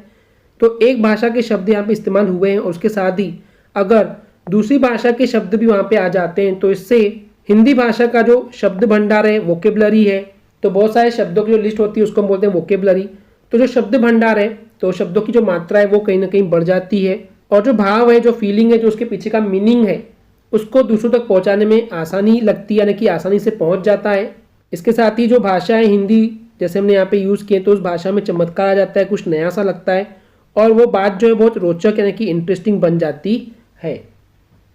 तो एक भाषा के शब्द यहाँ पे इस्तेमाल हुए हैं और उसके साथ ही अगर दूसरी भाषा के शब्द भी वहाँ पे आ जाते हैं तो इससे हिंदी भाषा का जो शब्द भंडार है, वोकेबलरी है, तो बहुत सारे शब्दों की जो लिस्ट होती है उसको हम बोलते हैं वोकेबलरी। तो जो शब्द भंडार है, तो शब्दों की जो मात्रा है वो कहीं ना कहीं बढ़ जाती है और जो भाव है, जो फीलिंग है, जो उसके पीछे का मीनिंग है, उसको दूसरों तक पहुँचाने में आसानी लगती है, यानी कि आसानी से पहुँच जाता है। इसके साथ ही जो भाषा है हिंदी, जैसे हमने यहाँ पे यूज़ किए, तो उस भाषा में चमत्कार आ जाता है, कुछ नया सा लगता है और वो बात जो है बहुत रोचक यानी कि इंटरेस्टिंग बन जाती है।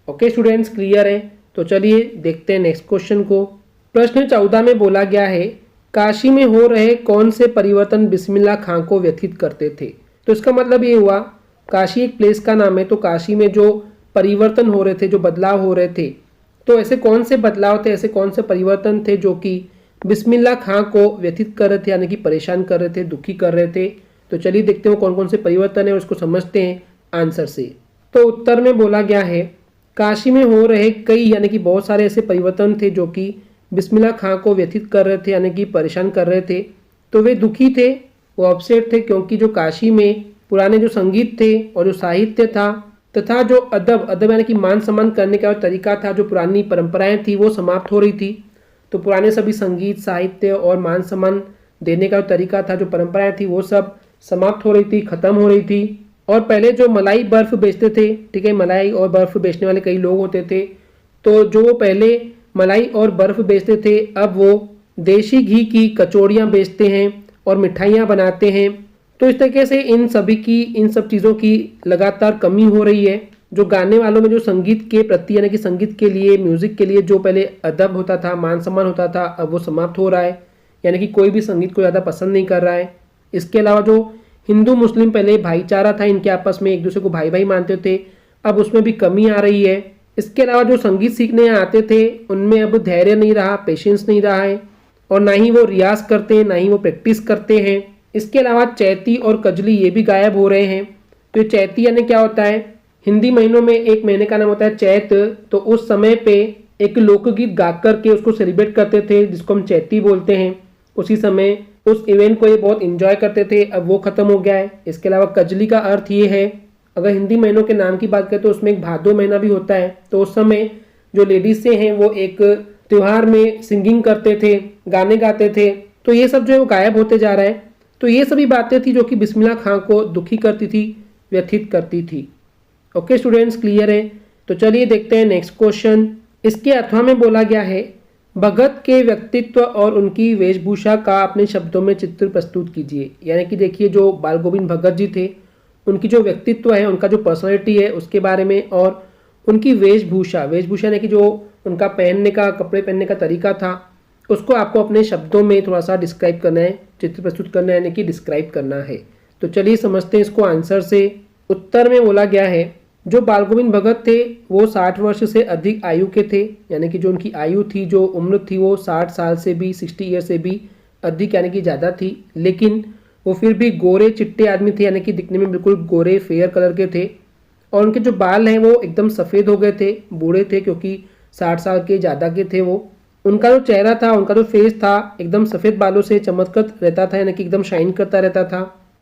ओके स्टूडेंट्स, क्लियर है? तो चलिए देखते हैं नेक्स्ट क्वेश्चन को। प्रश्न 14 में बोला गया है, काशी में हो रहे कौन से परिवर्तन बिस्मिल्लाह खां को व्यथित करते थे? तो इसका मतलब ये हुआ, काशी एक प्लेस का नाम है, तो काशी में जो परिवर्तन हो रहे थे, जो बदलाव हो रहे थे, तो ऐसे कौन से बदलाव थे, ऐसे कौन से परिवर्तन थे जो कि बिस्मिल्लाह खां को व्यथित कर रहे थे, यानी कि परेशान कर रहे थे, दुखी कर रहे थे? तो चलिए देखते हैं कौन कौन से परिवर्तन है और उसको समझते हैं आंसर से। तो उत्तर में बोला गया है, काशी में हो रहे कई यानी कि बहुत सारे ऐसे परिवर्तन थे जो कि बिस्मिल्लाह खां को व्यथित कर रहे थे, यानी कि परेशान कर रहे थे। तो वे दुखी थे, वो अपसेट थे, क्योंकि जो काशी में पुराने जो संगीत थे और जो साहित्य था तथा जो अदब यानी कि मान सम्मान करने का तरीका था, जो पुरानी परंपराएं थी, वो समाप्त हो रही थी। तो पुराने सभी संगीत, साहित्य और मान सम्मान देने का तरीका था, जो परंपराएं थी, वो सब समाप्त हो रही थी, खत्म हो रही थी। और पहले जो मलाई बर्फ बेचते थे, ठीक है, मलाई और बर्फ बेचने वाले कई लोग होते थे, तो जो वो पहले मलाई और बर्फ बेचते थे, अब वो देशी घी की कचौड़ियाँ बेचते हैं और मिठाइयाँ बनाते हैं। तो इस तरीके से इन सब चीज़ों की लगातार कमी हो रही है। जो गाने वालों में जो संगीत के प्रति यानी कि संगीत के लिए, म्यूजिक के लिए जो पहले अदब होता था, मान सम्मान होता था, अब वो समाप्त हो रहा है, यानी कि कोई भी संगीत को ज़्यादा पसंद नहीं कर रहा है। इसके अलावा जो हिंदू मुस्लिम पहले भाईचारा था, इनके आपस में एक दूसरे को भाई भाई मानते थे, अब उसमें भी कमी आ रही है। इसके अलावा जो संगीत सीखने आते थे उनमें अब धैर्य नहीं रहा, पेशेंस नहीं रहा है और ना ही वो रियाज करते हैं, ना ही वो प्रैक्टिस करते हैं। इसके अलावा चैती और कजली ये भी गायब हो रहे हैं। तो चैती यानी क्या होता है, हिंदी महीनों में एक महीने का नाम होता है चैत, तो उस समय पे एक लोकगीत गा करके उसको सेलिब्रेट करते थे, जिसको हम चैती बोलते हैं। उसी समय उस इवेंट को ये बहुत इंजॉय करते थे, अब वो खत्म हो गया है। इसके अलावा कजली का अर्थ ये है, अगर हिंदी महीनों के नाम की बात करें तो उसमें एक भादो महीना भी होता है, तो उस समय जो लेडीज से हैं वो एक त्योहार में सिंगिंग करते थे, गाने गाते थे, तो ये सब जो है वो गायब होते जा रहा है। तो ये सभी बातें थी जो कि बिस्मिल्लाह खां को दुखी करती थी, व्यथित करती थी। ओके स्टूडेंट्स, क्लियर है? तो चलिए देखते हैं नेक्स्ट क्वेश्चन। इसके अथवा में बोला गया है, भगत के व्यक्तित्व और उनकी वेशभूषा का अपने शब्दों में चित्र प्रस्तुत कीजिए। यानी कि देखिए, जो बाल गोविंद भगत जी थे, उनकी जो व्यक्तित्व है, उनका जो पर्सनैलिटी है, उसके बारे में, और उनकी वेशभूषा यानी कि जो उनका पहनने का, कपड़े पहनने का तरीका था, उसको आपको अपने शब्दों में थोड़ा सा डिस्क्राइब करना है, चित्र प्रस्तुत करना है, यानी कि डिस्क्राइब करना है। तो चलिए समझते हैं इसको आंसर से। उत्तर में बोला गया है, जो बाल गोविंद भगत थे वो 60 वर्ष से अधिक आयु के थे, यानी कि जो उनकी आयु थी, जो उम्र थी, वो 60 साल से भी, 60 ईयर से भी अधिक यानी कि ज़्यादा थी। लेकिन वो फिर भी गोरे चिट्टे आदमी थे, यानी कि दिखने में बिल्कुल गोरे फेयर कलर के थे, और उनके जो बाल हैं वो एकदम सफ़ेद हो गए थे, बूढ़े थे, क्योंकि 60 साल के ज़्यादा के थे वो। उनका जो चेहरा था, उनका जो फेस था, एकदम सफ़ेद बालों से चमकत रहता था, यानी कि एकदम शाइन करता रहता था।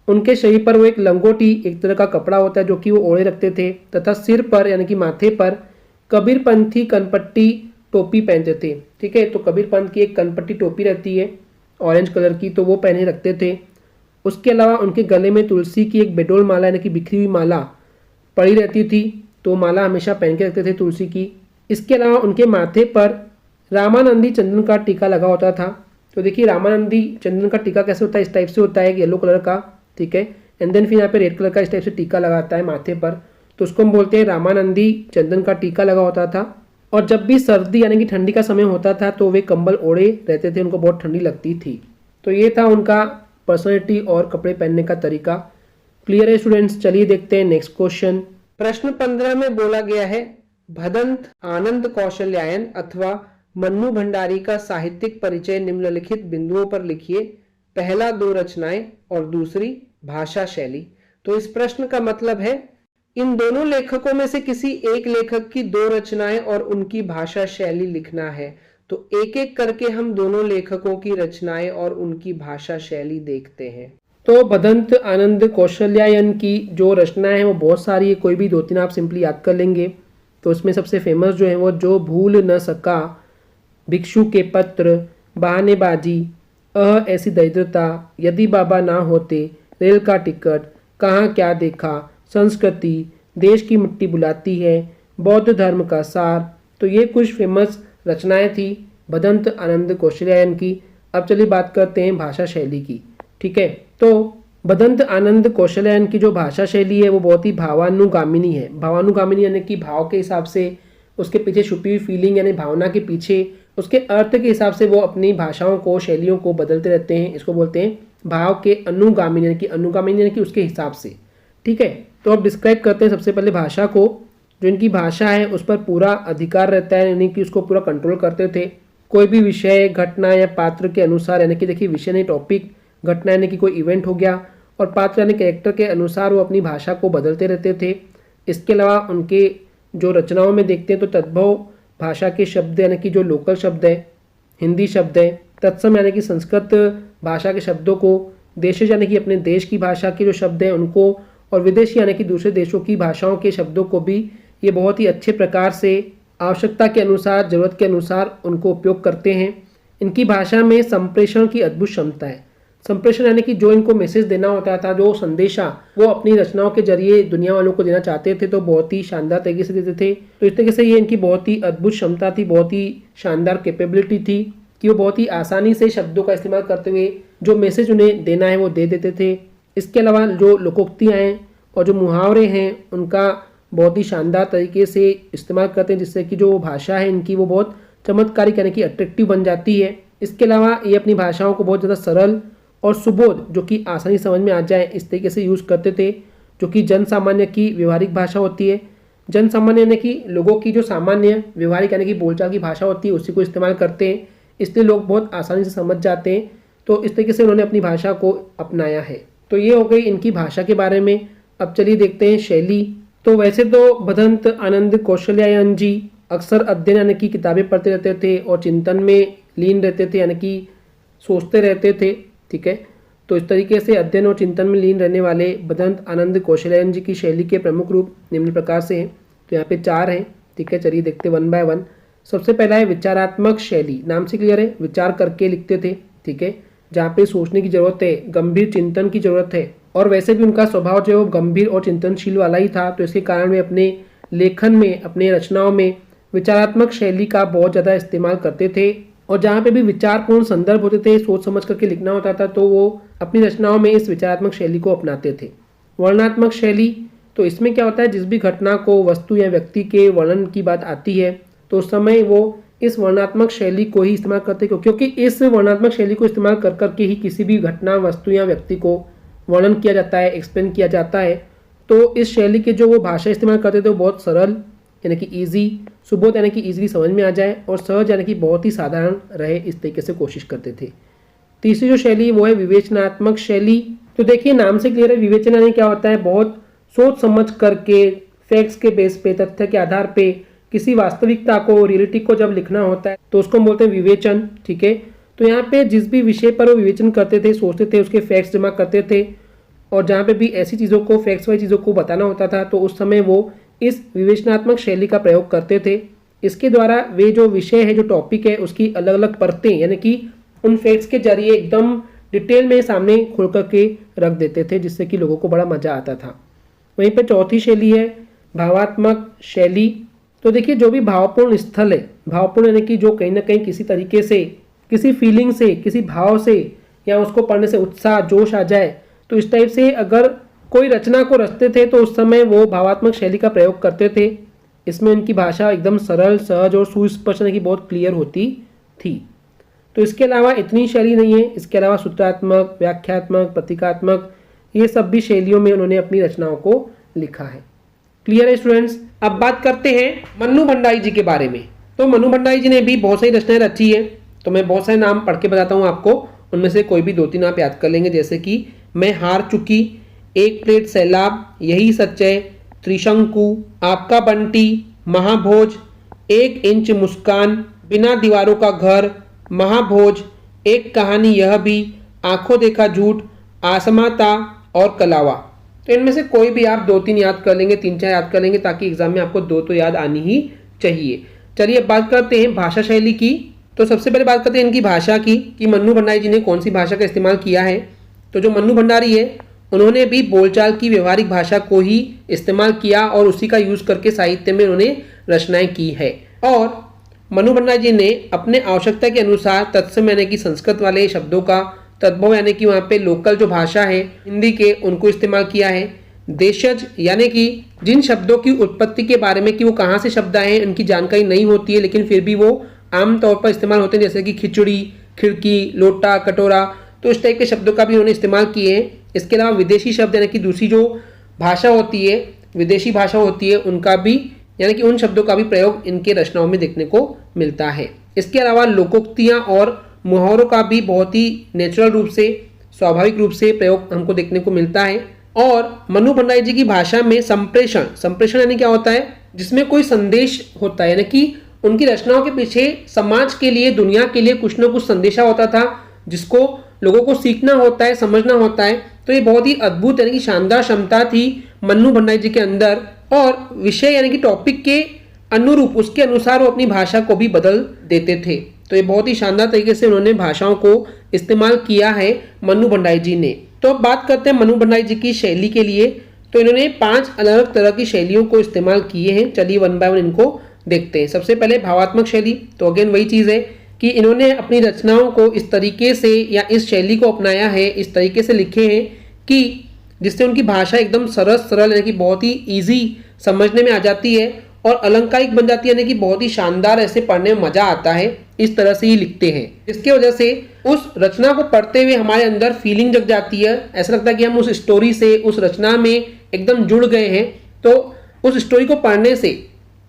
उनके शरीर पर वो एक लंगोटी, एक तरह का कपड़ा होता है जो कि वो ओढ़े रखते थे, तथा सिर पर यानी कि माथे पर कबीरपंथी कनपट्टी टोपी पहनते थे। ठीक है, तो कबीरपंथ की एक कनपट्टी टोपी रहती है ऑरेंज कलर की, तो वो पहने रखते थे। उसके अलावा उनके गले में तुलसी की एक बेडोल माला यानी कि बिखरी हुई माला पड़ी रहती थी, तो माला हमेशा पहन के रखते थे तुलसी की। इसके अलावा उनके माथे पर रामानंदी चंदन का टीका लगा होता था। तो देखिए, रामानंदी चंदन का टीका कैसे होता है, इस टाइप से होता है, येलो कलर का, ठीक है, एंड देन फिर यहाँ पे रेड कलर का इस टाइप से टीका लगाता है माथे पर, तो उसको हम बोलते हैं रामानंदी चंदन का टीका लगा होता था। और जब भी सर्दी यानी कि ठंडी का समय होता था तो वे कंबल ओढ़े रहते थे, उनको बहुत ठंडी लगती थी। तो ये था उनका पर्सनैलिटी और कपड़े पहनने का तरीका। क्लियर है स्टूडेंट्स? चलिए देखते हैं नेक्स्ट क्वेश्चन। प्रश्न 15 में बोला गया है, भदंत आनंद कौशल्यायन अथवा मन्नू भंडारी का साहित्यिक परिचय निम्नलिखित बिंदुओं पर लिखिए। पहला 2 रचनाएं और दूसरी भाषा शैली। तो इस प्रश्न का मतलब है, इन दोनों लेखकों में से किसी एक लेखक की 2 रचनाएं और उनकी भाषा शैली लिखना है। तो एक एक करके हम दोनों लेखकों की रचनाएं और उनकी भाषा शैली देखते हैं। तो भदंत आनंद कौशल्यायन की जो रचनाएं हैं वो बहुत सारी है, कोई भी 2-3 आप सिंपली याद कर लेंगे। तो उसमें सबसे फेमस जो है वो जो भूल न सका, भिक्षु के पत्र, बहानेबाजी, ऐसी दरिद्रता, यदि बाबा ना होते, रेल का टिकट, कहाँ क्या देखा, संस्कृति, देश की मिट्टी बुलाती है, बौद्ध धर्म का सार। तो ये कुछ फेमस रचनाएं थी भदंत आनंद कौशल्यायन की। अब चलिए बात करते हैं भाषा शैली की। ठीक है, तो भदंत आनंद कौशल्यायन की जो भाषा शैली है वो बहुत ही भावानुगामिनी है। भावानुगामिनी यानी कि भाव के हिसाब से, उसके पीछे छुपी हुई फीलिंग यानी भावना के पीछे, उसके अर्थ के हिसाब से वो अपनी भाषाओं को, शैलियों को बदलते रहते हैं। इसको बोलते हैं भाव के अनुगामिनी, यानी कि अनुगामिनी यानी कि उसके हिसाब से। ठीक है, तो अब डिस्क्राइब करते हैं सबसे पहले भाषा को। जो इनकी भाषा है उस पर पूरा अधिकार रहता है, यानी कि उसको पूरा कंट्रोल करते थे। कोई भी विषय, घटना या पात्र के अनुसार, यानी कि देखिए विषय नहीं टॉपिक, घटना यानी कि कोई इवेंट हो गया, और पात्र यानी कैरेक्टर के अनुसार वो अपनी भाषा को बदलते रहते थे। इसके अलावा उनके जो रचनाओं में देखते हैं तो तद्भव भाषा के शब्द यानी कि जो लोकल शब्द है, हिंदी शब्द है, तत्सम यानी कि संस्कृत भाषा के शब्दों को, देशज यानी कि अपने देश की भाषा के जो शब्द हैं उनको, और विदेशी यानी कि दूसरे देशों की भाषाओं के शब्दों को भी ये बहुत ही अच्छे प्रकार से आवश्यकता के अनुसार, ज़रूरत के अनुसार उनको उपयोग करते हैं। इनकी भाषा में संप्रेषण की अद्भुत क्षमता है। संप्रेषण यानी कि जो इनको मैसेज देना होता था, जो संदेशा वो अपनी रचनाओं के जरिए दुनिया वालों को देना चाहते थे, तो बहुत ही शानदार तरीके से देते थे। तो इस तरीके से ये इनकी बहुत ही अद्भुत क्षमता थी, बहुत ही शानदार कैपेबिलिटी थी कि वो बहुत ही आसानी से शब्दों का इस्तेमाल करते हुए जो मैसेज उन्हें देना है वो दे देते थे। इसके अलावा जो लोकोक्तियाँ हैं और जो मुहावरे हैं उनका बहुत ही शानदार तरीके से इस्तेमाल करते हैं, जिससे कि जो भाषा है इनकी वो बहुत चमत्कारिक यानी कि अट्रैक्टिव बन जाती है। इसके अलावा ये अपनी भाषाओं को बहुत ज़्यादा सरल और सुबोध, जो कि आसानी समझ में आ जाए, इस तरीके से यूज़ करते थे, जो कि जन सामान्य की व्यवहारिक भाषा होती है। जन सामान्य यानी कि लोगों की जो सामान्य व्यवहारिक यानी कि बोलचाल की भाषा होती है उसी को इस्तेमाल करते हैं, इसलिए लोग बहुत आसानी से समझ जाते हैं। तो इस तरीके से उन्होंने अपनी भाषा को अपनाया है। तो ये हो गई इनकी भाषा के बारे में। अब चलिए देखते हैं शैली। तो वैसे तो भदंत आनंद कौशल्यायन जी अक्सर अध्ययन यानी कि किताबें पढ़ते रहते थे और चिंतन में लीन रहते थे, यानी कि सोचते रहते थे। ठीक है, तो इस तरीके से अध्ययन और चिंतन में लीन रहने वाले भदंत आनंद कौशल्यायन जी की शैली के प्रमुख रूप निम्न प्रकार से हैं। तो यहाँ पे 4 हैं। ठीक है, चलिए देखते 1 बाय 1। सबसे पहला है विचारात्मक शैली। नाम से क्लियर है, विचार करके लिखते थे। ठीक है, जहाँ पे सोचने की जरूरत है, गंभीर चिंतन की जरूरत है, और वैसे भी उनका स्वभाव जो है वो गंभीर और चिंतनशील वाला ही था। तो इसके कारण वे अपने लेखन में, अपने रचनाओं में विचारात्मक शैली का बहुत ज़्यादा इस्तेमाल करते थे। और जहाँ पे भी विचारपूर्ण संदर्भ होते थे, सोच समझ करके लिखना होता था, तो वो अपनी रचनाओं में इस विचारात्मक शैली को अपनाते थे। वर्णनात्मक शैली, तो इसमें क्या होता है, जिस भी घटना को, वस्तु या व्यक्ति के वर्णन की बात आती है तो उस समय वो इस वर्णनात्मक शैली को ही इस्तेमाल करते, क्योंकि इस वर्णनात्मक शैली को इस्तेमाल कर करके ही किसी भी घटना, वस्तु या व्यक्ति को वर्णन किया जाता है, एक्सप्लेन किया जाता है। तो इस शैली के जो वो भाषा इस्तेमाल करते थे वो बहुत सरल यानी कि ईजी, सुबोध यानी कि ईजिली समझ में आ जाए, और सहज यानी कि बहुत ही साधारण रहे, इस तरीके से कोशिश करते थे। तीसरी जो शैली वो है विवेचनात्मक शैली। तो देखिए नाम से क्लियर है, विवेचना यानी क्या होता है, बहुत सोच समझ करके, फैक्ट्स के बेस पे, तथ्य के आधार पे किसी वास्तविकता को, रियलिटी को जब लिखना होता है तो उसको हम बोलते हैं विवेचन। ठीक है, तो यहाँ पे जिस भी विषय पर वो विवेचन करते थे, सोचते थे, उसके फैक्ट्स जमा करते थे, और जहाँ पे भी ऐसी चीज़ों को, फैक्ट्स वाली चीज़ों को बताना होता था तो उस समय वो इस विवेचनात्मक शैली का प्रयोग करते थे। इसके द्वारा वे जो विषय है, जो टॉपिक है, उसकी अलग अलग परतें यानी कि उन फैक्ट्स के जरिए एकदम डिटेल में सामने खोल करके रख देते थे, जिससे कि लोगों को बड़ा मजा आता था। वहीं पे चौथी शैली है भावात्मक शैली। तो देखिए जो भी भावपूर्ण स्थल है, भावपूर्ण यानी कि जो कहीं ना कहीं किसी तरीके से, किसी फीलिंग से, किसी भाव से, या उसको पढ़ने से उत्साह, जोश आ जाए, तो इस टाइप से अगर कोई रचना को रचते थे तो उस समय वो भावात्मक शैली का प्रयोग करते थे। इसमें उनकी भाषा एकदम सरल, सहज और सुस्पष्ट यानी कि बहुत क्लियर होती थी। तो इसके अलावा इतनी शैली नहीं है, इसके अलावा सूत्रात्मक, व्याख्यात्मक, प्रतीकात्मक, ये सब भी शैलियों में उन्होंने अपनी रचनाओं को लिखा है। क्लियर है स्टूडेंट्स? अब बात करते हैं मन्नू भंडारी जी के बारे में। तो मन्नू भंडारी जी ने भी बहुत सारी रचनाएं रची है, तो मैं बहुत सारे नाम पढ़ के बताता हूँ आपको, उनमें से कोई भी 2-3 आप याद कर लेंगे, जैसे कि मैं हार चुकी, एक प्लेट सैलाब, यही सच है, त्रिशंकु, आपका बंटी, महाभोज, 1 इंच मुस्कान, बिना दीवारों का घर, महाभोज, एक कहानी यह भी, आंखों देखा झूठ, आसमाता और कलावा। तो इनमें से कोई भी आप 2-3 याद कर लेंगे, 3-4 याद कर लेंगे, ताकि एग्जाम में आपको 2 तो याद आनी ही चाहिए। चलिए अब बात करते हैं भाषा शैली की। तो सबसे पहले बात करते हैं इनकी भाषा की कि मन्नू भंडारी जी ने कौन सी भाषा का इस्तेमाल किया है। तो जो मन्नू भंडारी है उन्होंने भी बोलचाल की व्यवहारिक भाषा को ही इस्तेमाल किया और उसी का यूज करके साहित्य में उन्होंने रचनाएं की है। और मन्नू भंडारी जी ने अपने आवश्यकता के अनुसार तत्सम यानी कि संस्कृत वाले शब्दों का, तद्भव यानी कि वहाँ पे लोकल जो भाषा है हिंदी के, उनको इस्तेमाल किया है। देशज यानी कि जिन शब्दों की उत्पत्ति के बारे में कि वो कहाँ से शब्द आए हैं उनकी जानकारी नहीं होती है, लेकिन फिर भी वो आमतौर पर इस्तेमाल होते हैं, जैसे कि खिचड़ी, खिड़की, लोटा, कटोरा, तो इस टाइप के शब्दों का भी उन्होंने इस्तेमाल किए हैं। इसके अलावा विदेशी शब्द यानी कि दूसरी जो भाषा होती है, विदेशी भाषा होती है, उनका भी यानी कि उन शब्दों का भी प्रयोग इनके रचनाओं में देखने को मिलता है। इसके अलावा लोकोक्तियाँ और मुहावरों का भी बहुत ही नेचुरल रूप से, स्वाभाविक रूप से प्रयोग हमको देखने को मिलता है। और मन्नू भंडारी जी की भाषा में संप्रेषण, संप्रेषण यानी क्या होता है, जिसमें कोई संदेश होता है, यानी कि उनकी रचनाओं के पीछे समाज के लिए, दुनिया के लिए कुछ ना कुछ संदेशा होता था जिसको लोगों को सीखना होता है, समझना होता है। तो ये बहुत ही अद्भुत यानी कि शानदार क्षमता थी मन्नू भंडारी जी के अंदर। और विषय यानी कि टॉपिक के अनुरूप, उसके अनुसार वो अपनी भाषा को भी बदल देते थे। तो ये बहुत ही शानदार तरीके से उन्होंने भाषाओं को इस्तेमाल किया है मन्नू भंडारी जी ने। तो अब बात करते हैं मन्नू भंडारी जी की शैली के लिए। तो इन्होंने 5 अलग अलग तरह की शैलियों को इस्तेमाल किए हैं। चलिए वन बाय वन इनको देखते हैं। सबसे पहले भावात्मक शैली। तो अगेन वही चीज़ है कि इन्होंने अपनी रचनाओं को इस तरीके से या इस शैली को अपनाया है, इस तरीके से लिखे हैं कि जिससे उनकी भाषा एकदम सरल यानी कि बहुत ही ईजी समझने में आ जाती है और अलंकारिक बन जाती है, यानी कि बहुत ही शानदार, ऐसे पढ़ने में मजा आता है। इस तरह से ही लिखते हैं, इसके वजह से उस रचना को पढ़ते हुए हमारे अंदर फीलिंग जग जाती है। ऐसा लगता है कि हम उस स्टोरी से, उस रचना में एकदम जुड़ गए हैं। तो उस स्टोरी को पढ़ने से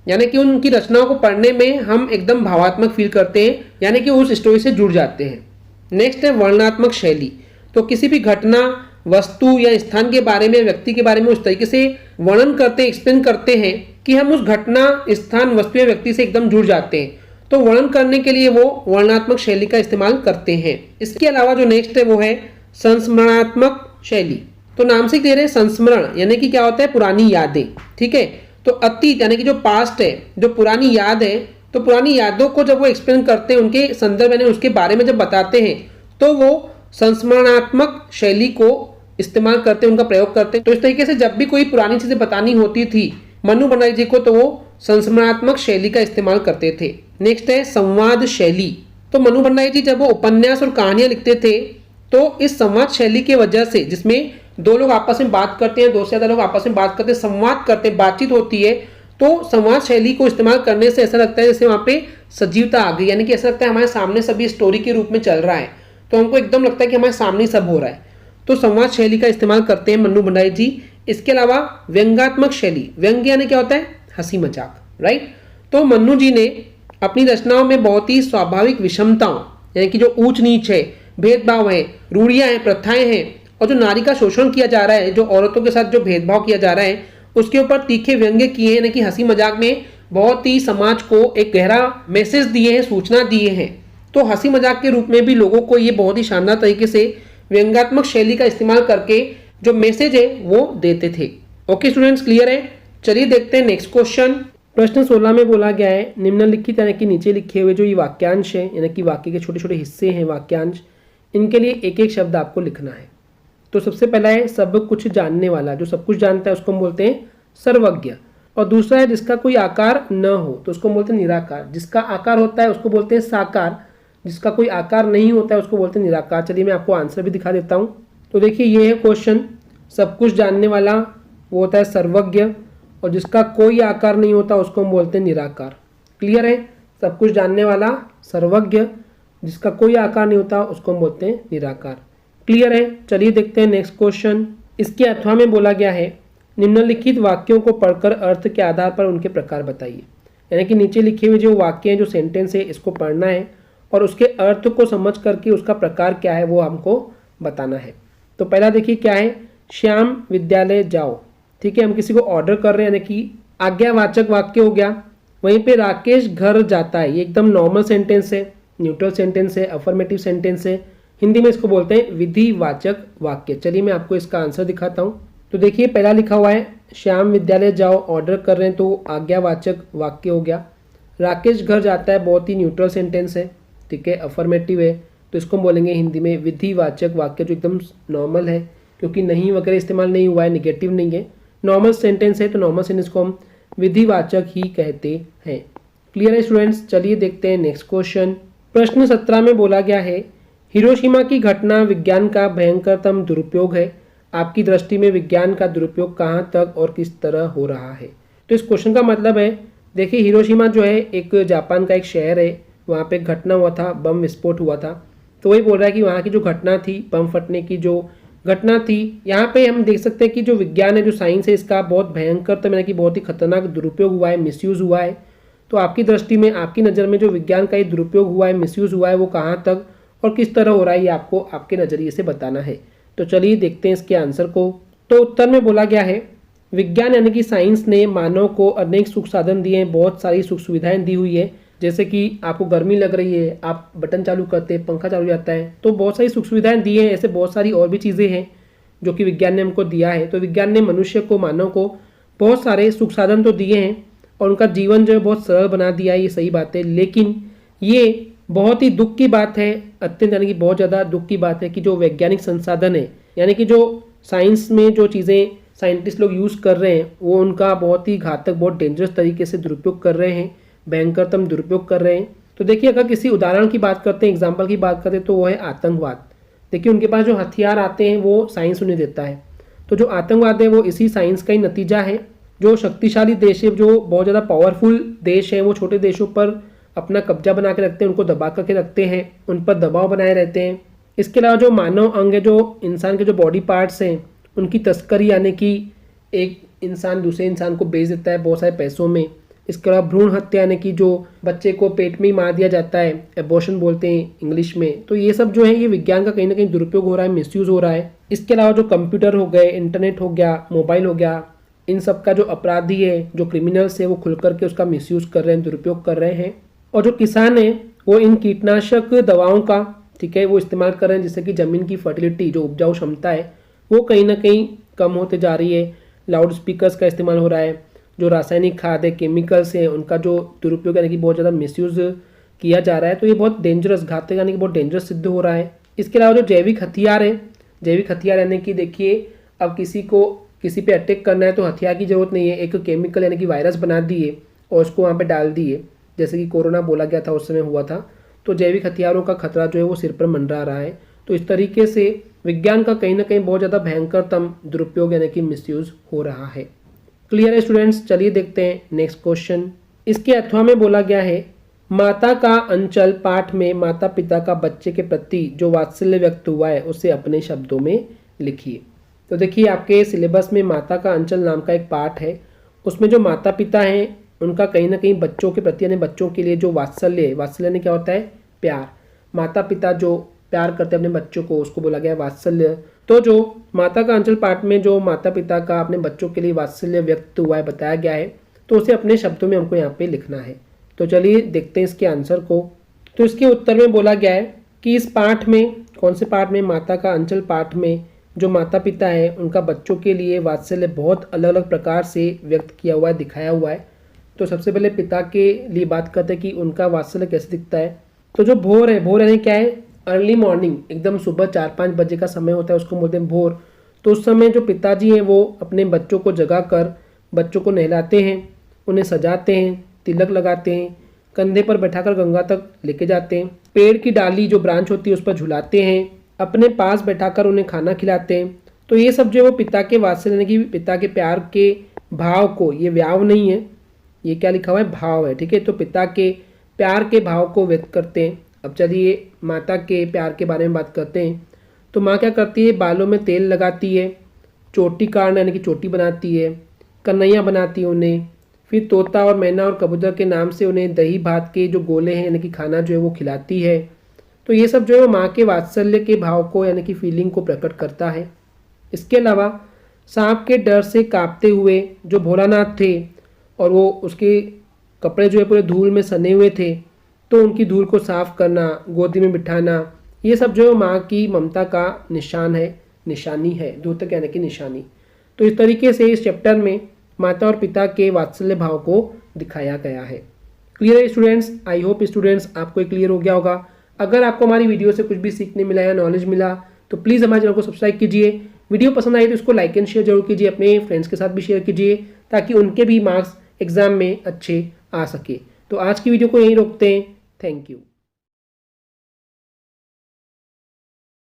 यानी कि उनकी रचनाओं को पढ़ने में हम एकदम भावात्मक फील करते हैं, यानी कि उस स्टोरी से जुड़ जाते हैं। नेक्स्ट है वर्णनात्मक शैली। तो किसी भी घटना, वस्तु या स्थान के बारे में, व्यक्ति के बारे में उस तरीके से वर्णन करते हैं, एक्सप्लेन करते हैं कि हम उस घटना, स्थान, वस्तु या व्यक्ति से एकदम जुड़ जाते हैं। तो वर्णन करने के लिए वो वर्णनात्मक शैली का इस्तेमाल करते हैं। इसके अलावा जो नेक्स्ट है वो है संस्मरणात्मक शैली। तो नाम से क्लियर है, संस्मरण यानी कि क्या होता है, पुरानी यादें। ठीक है, तो अतीत यानी कि जो पास्ट है, जो पुरानी याद है, तो पुरानी यादों को जब वो एक्सप्लेन करते हैं, उनके संदर्भ यानी उसके बारे में जब बताते हैं, तो वो संस्मरणात्मक शैली को इस्तेमाल करते हैं, उनका प्रयोग करते हैं। तो इस तरीके से जब भी कोई पुरानी चीजें बतानी होती थी मन्नू भंडारी जी को, तो वो संस्मरणात्मक शैली का इस्तेमाल करते थे। नेक्स्ट है संवाद शैली। तो मन्नू भंडारी जी जब वो उपन्यास और कहानियां लिखते थे, तो इस संवाद शैली की वजह से, जिसमें 2 लोग आपस में बात करते हैं, 2 से ज़्यादा लोग आपस में बात करते हैं, संवाद करते हैं, बातचीत होती है, तो संवाद शैली को इस्तेमाल करने से ऐसा लगता है जैसे वहाँ पे सजीवता आ गई, यानी कि ऐसा लगता है हमारे सामने सभी स्टोरी के रूप में चल रहा है, तो हमको एकदम लगता है कि हमारे सामने सब हो रहा है। तो संवाद शैली का इस्तेमाल करते हैं मन्नू भंडारी जी। इसके अलावा व्यंग्यात्मक शैली। व्यंग्य यानी क्या होता है, हंसी मजाक, राइट। तो मन्नू जी ने अपनी रचनाओं में बहुत ही स्वाभाविक विषमताओं, यानी कि जो ऊंच नीच है, भेदभाव है, रूढ़ियां हैं, प्रथाएं हैं, और जो नारी का शोषण किया जा रहा है, जो औरतों के साथ जो भेदभाव किया जा रहा है, उसके ऊपर तीखे व्यंग्य किए हैं, यानी कि हंसी मजाक में बहुत ही समाज को एक गहरा मैसेज दिए हैं, सूचना दिए हैं। तो हंसी मजाक के रूप में भी लोगों को ये बहुत ही शानदार तरीके से व्यंग्यात्मक शैली का इस्तेमाल करके जो मैसेज है वो देते थे। ओके स्टूडेंट्स, क्लियर है। चलिए देखते हैं नेक्स्ट क्वेश्चन। प्रश्न 16 में बोला गया है, निम्नलिखित यानी कि नीचे लिखे हुए जो ये वाक्यांश है, यानी कि वाक्य के छोटे छोटे हिस्से हैं वाक्यांश, इनके लिए एक एक शब्द आपको लिखना है। तो सबसे पहला है सब कुछ जानने वाला। जो सब कुछ जानता है उसको हम बोलते हैं सर्वज्ञ। और दूसरा है जिसका कोई आकार न हो, तो उसको बोलते हैं निराकार। जिसका आकार होता है उसको बोलते हैं साकार, जिसका कोई आकार नहीं होता है उसको बोलते हैं निराकार। चलिए मैं आपको आंसर भी दिखा देता हूँ। तो देखिए ये है क्वेश्चन, सब कुछ जानने वाला वो होता है सर्वज्ञ, और जिसका कोई आकार नहीं होता उसको हम बोलते हैं निराकार। क्लियर है, सब कुछ जानने वाला सर्वज्ञ, जिसका कोई आकार नहीं होता उसको हम बोलते हैं निराकार। क्लियर है। चलिए देखते हैं नेक्स्ट क्वेश्चन। इसके अथवा में बोला गया है, निम्नलिखित वाक्यों को पढ़कर अर्थ के आधार पर उनके प्रकार बताइए। यानी कि नीचे लिखे हुए जो वाक्य हैं, जो सेंटेंस है, इसको पढ़ना है और उसके अर्थ को समझ करके उसका प्रकार क्या है वो हमको बताना है। तो पहला देखिए क्या है, श्याम विद्यालय जाओ। ठीक है, हम किसी को ऑर्डर कर रहे हैं, यानी कि आज्ञावाचक वाक्य हो गया। वहीं पे राकेश घर जाता है, ये एकदम नॉर्मल सेंटेंस है, न्यूट्रल सेंटेंस है, अफर्मेटिव सेंटेंस है। हिंदी में इसको बोलते हैं विधिवाचक वाक्य। चलिए मैं आपको इसका आंसर दिखाता हूँ। तो देखिए पहला लिखा हुआ है श्याम विद्यालय जाओ, ऑर्डर कर रहे हैं तो आज्ञावाचक वाक्य हो गया। राकेश घर जाता है बहुत ही न्यूट्रल सेंटेंस है, ठीक है, अफर्मेटिव है, तो इसको हम बोलेंगे हिंदी में विधिवाचक वाक्य, जो एकदम नॉर्मल है क्योंकि नहीं वगैरह इस्तेमाल नहीं हुआ है, निगेटिव नहीं है, नॉर्मल सेंटेंस है, तो नॉर्मल सेंटेंस को हम विधिवाचक ही कहते हैं। क्लियर है स्टूडेंट्स? चलिए देखते हैं नेक्स्ट क्वेश्चन। प्रश्न 17 में बोला गया है हिरोशिमा की घटना विज्ञान का भयंकरतम दुरुपयोग है। आपकी दृष्टि में विज्ञान का दुरुपयोग कहाँ तक और किस तरह हो रहा है? तो इस क्वेश्चन का मतलब है, देखिए हिरोशिमा जो है एक जापान का एक शहर है, वहाँ पे एक घटना हुआ था, बम विस्फोट हुआ था। तो वही बोल रहा है कि वहाँ की जो घटना थी, बम फटने की जो घटना थी, यहाँ पे हम देख सकते हैं कि जो विज्ञान है, जो साइंस है, इसका बहुत भयंकर तो मैंने कि बहुत ही खतरनाक दुरुपयोग हुआ है, मिसयूज़ हुआ है। तो आपकी दृष्टि में, आपकी नज़र में जो विज्ञान का ये दुरुपयोग हुआ है, मिसयूज़ हुआ है, वो कहाँ तक और किस तरह हो रहा है, ये आपको आपके नज़रिए से बताना है। तो चलिए देखते हैं इसके आंसर को। तो उत्तर में बोला गया है विज्ञान यानी कि साइंस ने मानव को अनेक सुख साधन दिए हैं, बहुत सारी सुख सुविधाएं दी हुई है। जैसे कि आपको गर्मी लग रही है, आप बटन चालू करते हैं, पंखा चालू हो जाता है, तो बहुत सारी सुख सुविधाएं दी हैं। ऐसे बहुत सारी और भी चीज़ें हैं जो कि विज्ञान ने हमको दिया है। तो विज्ञान ने मनुष्य को, मानव को बहुत सारे सुख साधन तो दिए हैं और उनका जीवन जो है बहुत सरल बना दिया है, ये सही बात है। लेकिन ये बहुत ही दुख की बात है, अत्यंत यानी कि बहुत ज़्यादा दुख की बात है कि जो वैज्ञानिक संसाधन है, यानी कि जो साइंस में जो चीज़ें साइंटिस्ट लोग यूज़ कर रहे हैं, वो उनका बहुत ही घातक, बहुत डेंजरस तरीके से दुरुपयोग कर रहे हैं, भयंकरतम दुरुपयोग कर रहे हैं। तो देखिए अगर किसी उदाहरण की बात करते हैं, एग्जाम्पल की बात करते हैं, तो वो है आतंकवाद। देखिए उनके पास जो हथियार आते हैं वो साइंस उन्हें देता है। तो जो आतंकवाद है वो इसी साइंस का ही नतीजा है। जो शक्तिशाली देश है, जो बहुत ज़्यादा पावरफुल देश है, वो छोटे देशों पर अपना कब्जा बना के रखते हैं, उनको दबा करके रखते हैं, उन पर दबाव बनाए रहते हैं। इसके अलावा जो मानव अंग है, जो इंसान के जो बॉडी पार्ट्स हैं, उनकी तस्करी, यानी कि एक इंसान दूसरे इंसान को बेच देता है बहुत सारे पैसों में। इसके अलावा भ्रूण हत्या, यानी कि जो बच्चे को पेट में ही मार दिया जाता है, एबॉर्शन बोलते हैं इंग्लिश में। तो ये सब जो है ये विज्ञान का कहीं ना कहीं दुरुपयोग हो रहा है, मिसयूज़ हो रहा है। इसके अलावा जो कंप्यूटर हो गए, इंटरनेट हो गया, मोबाइल हो गया, इन सब का जो अपराधी है, जो क्रिमिनल्स है, वो खुल करके उसका मिसयूज़ कर रहे हैं, दुरुपयोग कर रहे हैं। और जो किसान है वो इन कीटनाशक दवाओं का, ठीक है, वो इस्तेमाल कर रहे हैं, जिससे कि ज़मीन की फर्टिलिटी, जो उपजाऊ क्षमता है, वो कहीं ना कहीं कम होते जा रही है। लाउड स्पीकर्स का इस्तेमाल हो रहा है, जो रासायनिक खाद है, केमिकल्स हैं, उनका जो दुरुपयोग यानी कि बहुत ज़्यादा मिसयूज़ किया जा रहा है। तो ये बहुत डेंजरस, घातक यानी कि बहुत डेंजरस सिद्ध हो रहा है। इसके अलावा जो जैविक हथियार है, जैविक हथियार यानी कि देखिए अब किसी को किसी पे अटैक करना है तो हथियार की ज़रूरत नहीं है, एक केमिकल यानी कि वायरस बना दिए और उसको वहाँ पे डाल दिए, जैसे कि कोरोना बोला गया था, उस समय हुआ था। तो जैविक हथियारों का खतरा जो है वो सिर पर मंडरा रहा है। तो इस तरीके से विज्ञान का कहीं ना कहीं बहुत ज़्यादा भयंकरतम दुरुपयोग यानी कि मिसयूज़ हो रहा है। क्लियर है स्टूडेंट्स? चलिए देखते हैं नेक्स्ट क्वेश्चन। इसके अथवा में बोला गया है माता का अंचल पाठ में माता पिता का बच्चे के प्रति जो वात्सल्य व्यक्त हुआ है उसे अपने शब्दों में लिखिए। तो देखिए आपके सिलेबस में माता का अंचल नाम का एक पाठ है, उसमें जो माता पिता हैं उनका कहीं ना कहीं बच्चों के प्रति यानी बच्चों के लिए जो वात्सल्य है, वात्सल्य ने क्या होता है, प्यार। माता पिता जो प्यार करते हैं अपने बच्चों को, उसको बोला गया है वात्सल्य। तो जो माता का अंचल पाठ में जो माता पिता का अपने बच्चों के लिए वात्सल्य व्यक्त हुआ है, बताया गया है, तो उसे अपने शब्दों में हमको यहाँ पे लिखना है। तो चलिए देखते हैं इसके आंसर को। तो इसके उत्तर में बोला गया है कि इस पाठ में, कौन से पाठ में, माता का अंचल पाठ में जो माता पिता है उनका बच्चों के लिए वात्सल्य बहुत अलग अलग प्रकार से व्यक्त किया हुआ है, दिखाया हुआ है। तो सबसे पहले पिता के लिए बात करते हैं कि उनका वात्सल्य कैसे दिखता है। तो जो भोर है, भोर यानी क्या है, अर्ली मॉर्निंग, एकदम सुबह 4-5 बजे का समय होता है, उसको बोलते हैं भोर। तो उस समय जो पिताजी हैं वो अपने बच्चों को जगा कर बच्चों को नहलाते हैं, उन्हें सजाते हैं, तिलक लगाते हैं, कंधे पर बैठाकर गंगा तक लेके जाते हैं, पेड़ की डाली जो ब्रांच होती है उस पर झुलाते हैं, अपने पास बैठाकर उन्हें खाना खिलाते हैं। तो ये सब जो है वो पिता के वात्सल्य यानी कि पिता के प्यार के भाव को, ये व्याव नहीं है, ये क्या लिखा हुआ है, भाव है, ठीक है। तो पिता के प्यार के भाव को व्यक्त करते हैं। अब चलिए माता के प्यार के बारे में बात करते हैं। तो माँ क्या करती है, बालों में तेल लगाती है, चोटी काटना यानी कि चोटी बनाती है, कन्हैया बनाती है उन्हें, फिर तोता और मैना और कबूतर के नाम से उन्हें दही भात के जो गोले हैं यानी कि खाना जो है वो खिलाती है। तो ये सब जो है माँ के वात्सल्य के भाव को यानी कि फीलिंग को प्रकट करता है। इसके अलावा सांप के डर से कांपते हुए जो भोलानाथ थे और वो उसके कपड़े जो है पूरे धूल में सने हुए थे, तो उनकी धूल को साफ करना, गोदी में बिठाना, ये सब जो है माँ की ममता का निशान है, निशानी है, द्योतक यानी कि निशानी। तो इस तरीके से इस चैप्टर में माता और पिता के वात्सल्य भाव को दिखाया गया है। क्लियर है स्टूडेंट्स? आई होप स्टूडेंट्स आपको क्लियर हो गया होगा। अगर आपको हमारी वीडियो से कुछ भी सीखने मिला या नॉलेज मिला तो प्लीज़ हमारे चैनल को सब्सक्राइब कीजिए। वीडियो पसंद आई तो इसको लाइक एंड शेयर जरूर कीजिए, अपने फ्रेंड्स के साथ भी शेयर कीजिए ताकि उनके भी मार्क्स एग्जाम में अच्छे आ सके। तो आज की वीडियो को यहीं रोकते हैं। Thank you.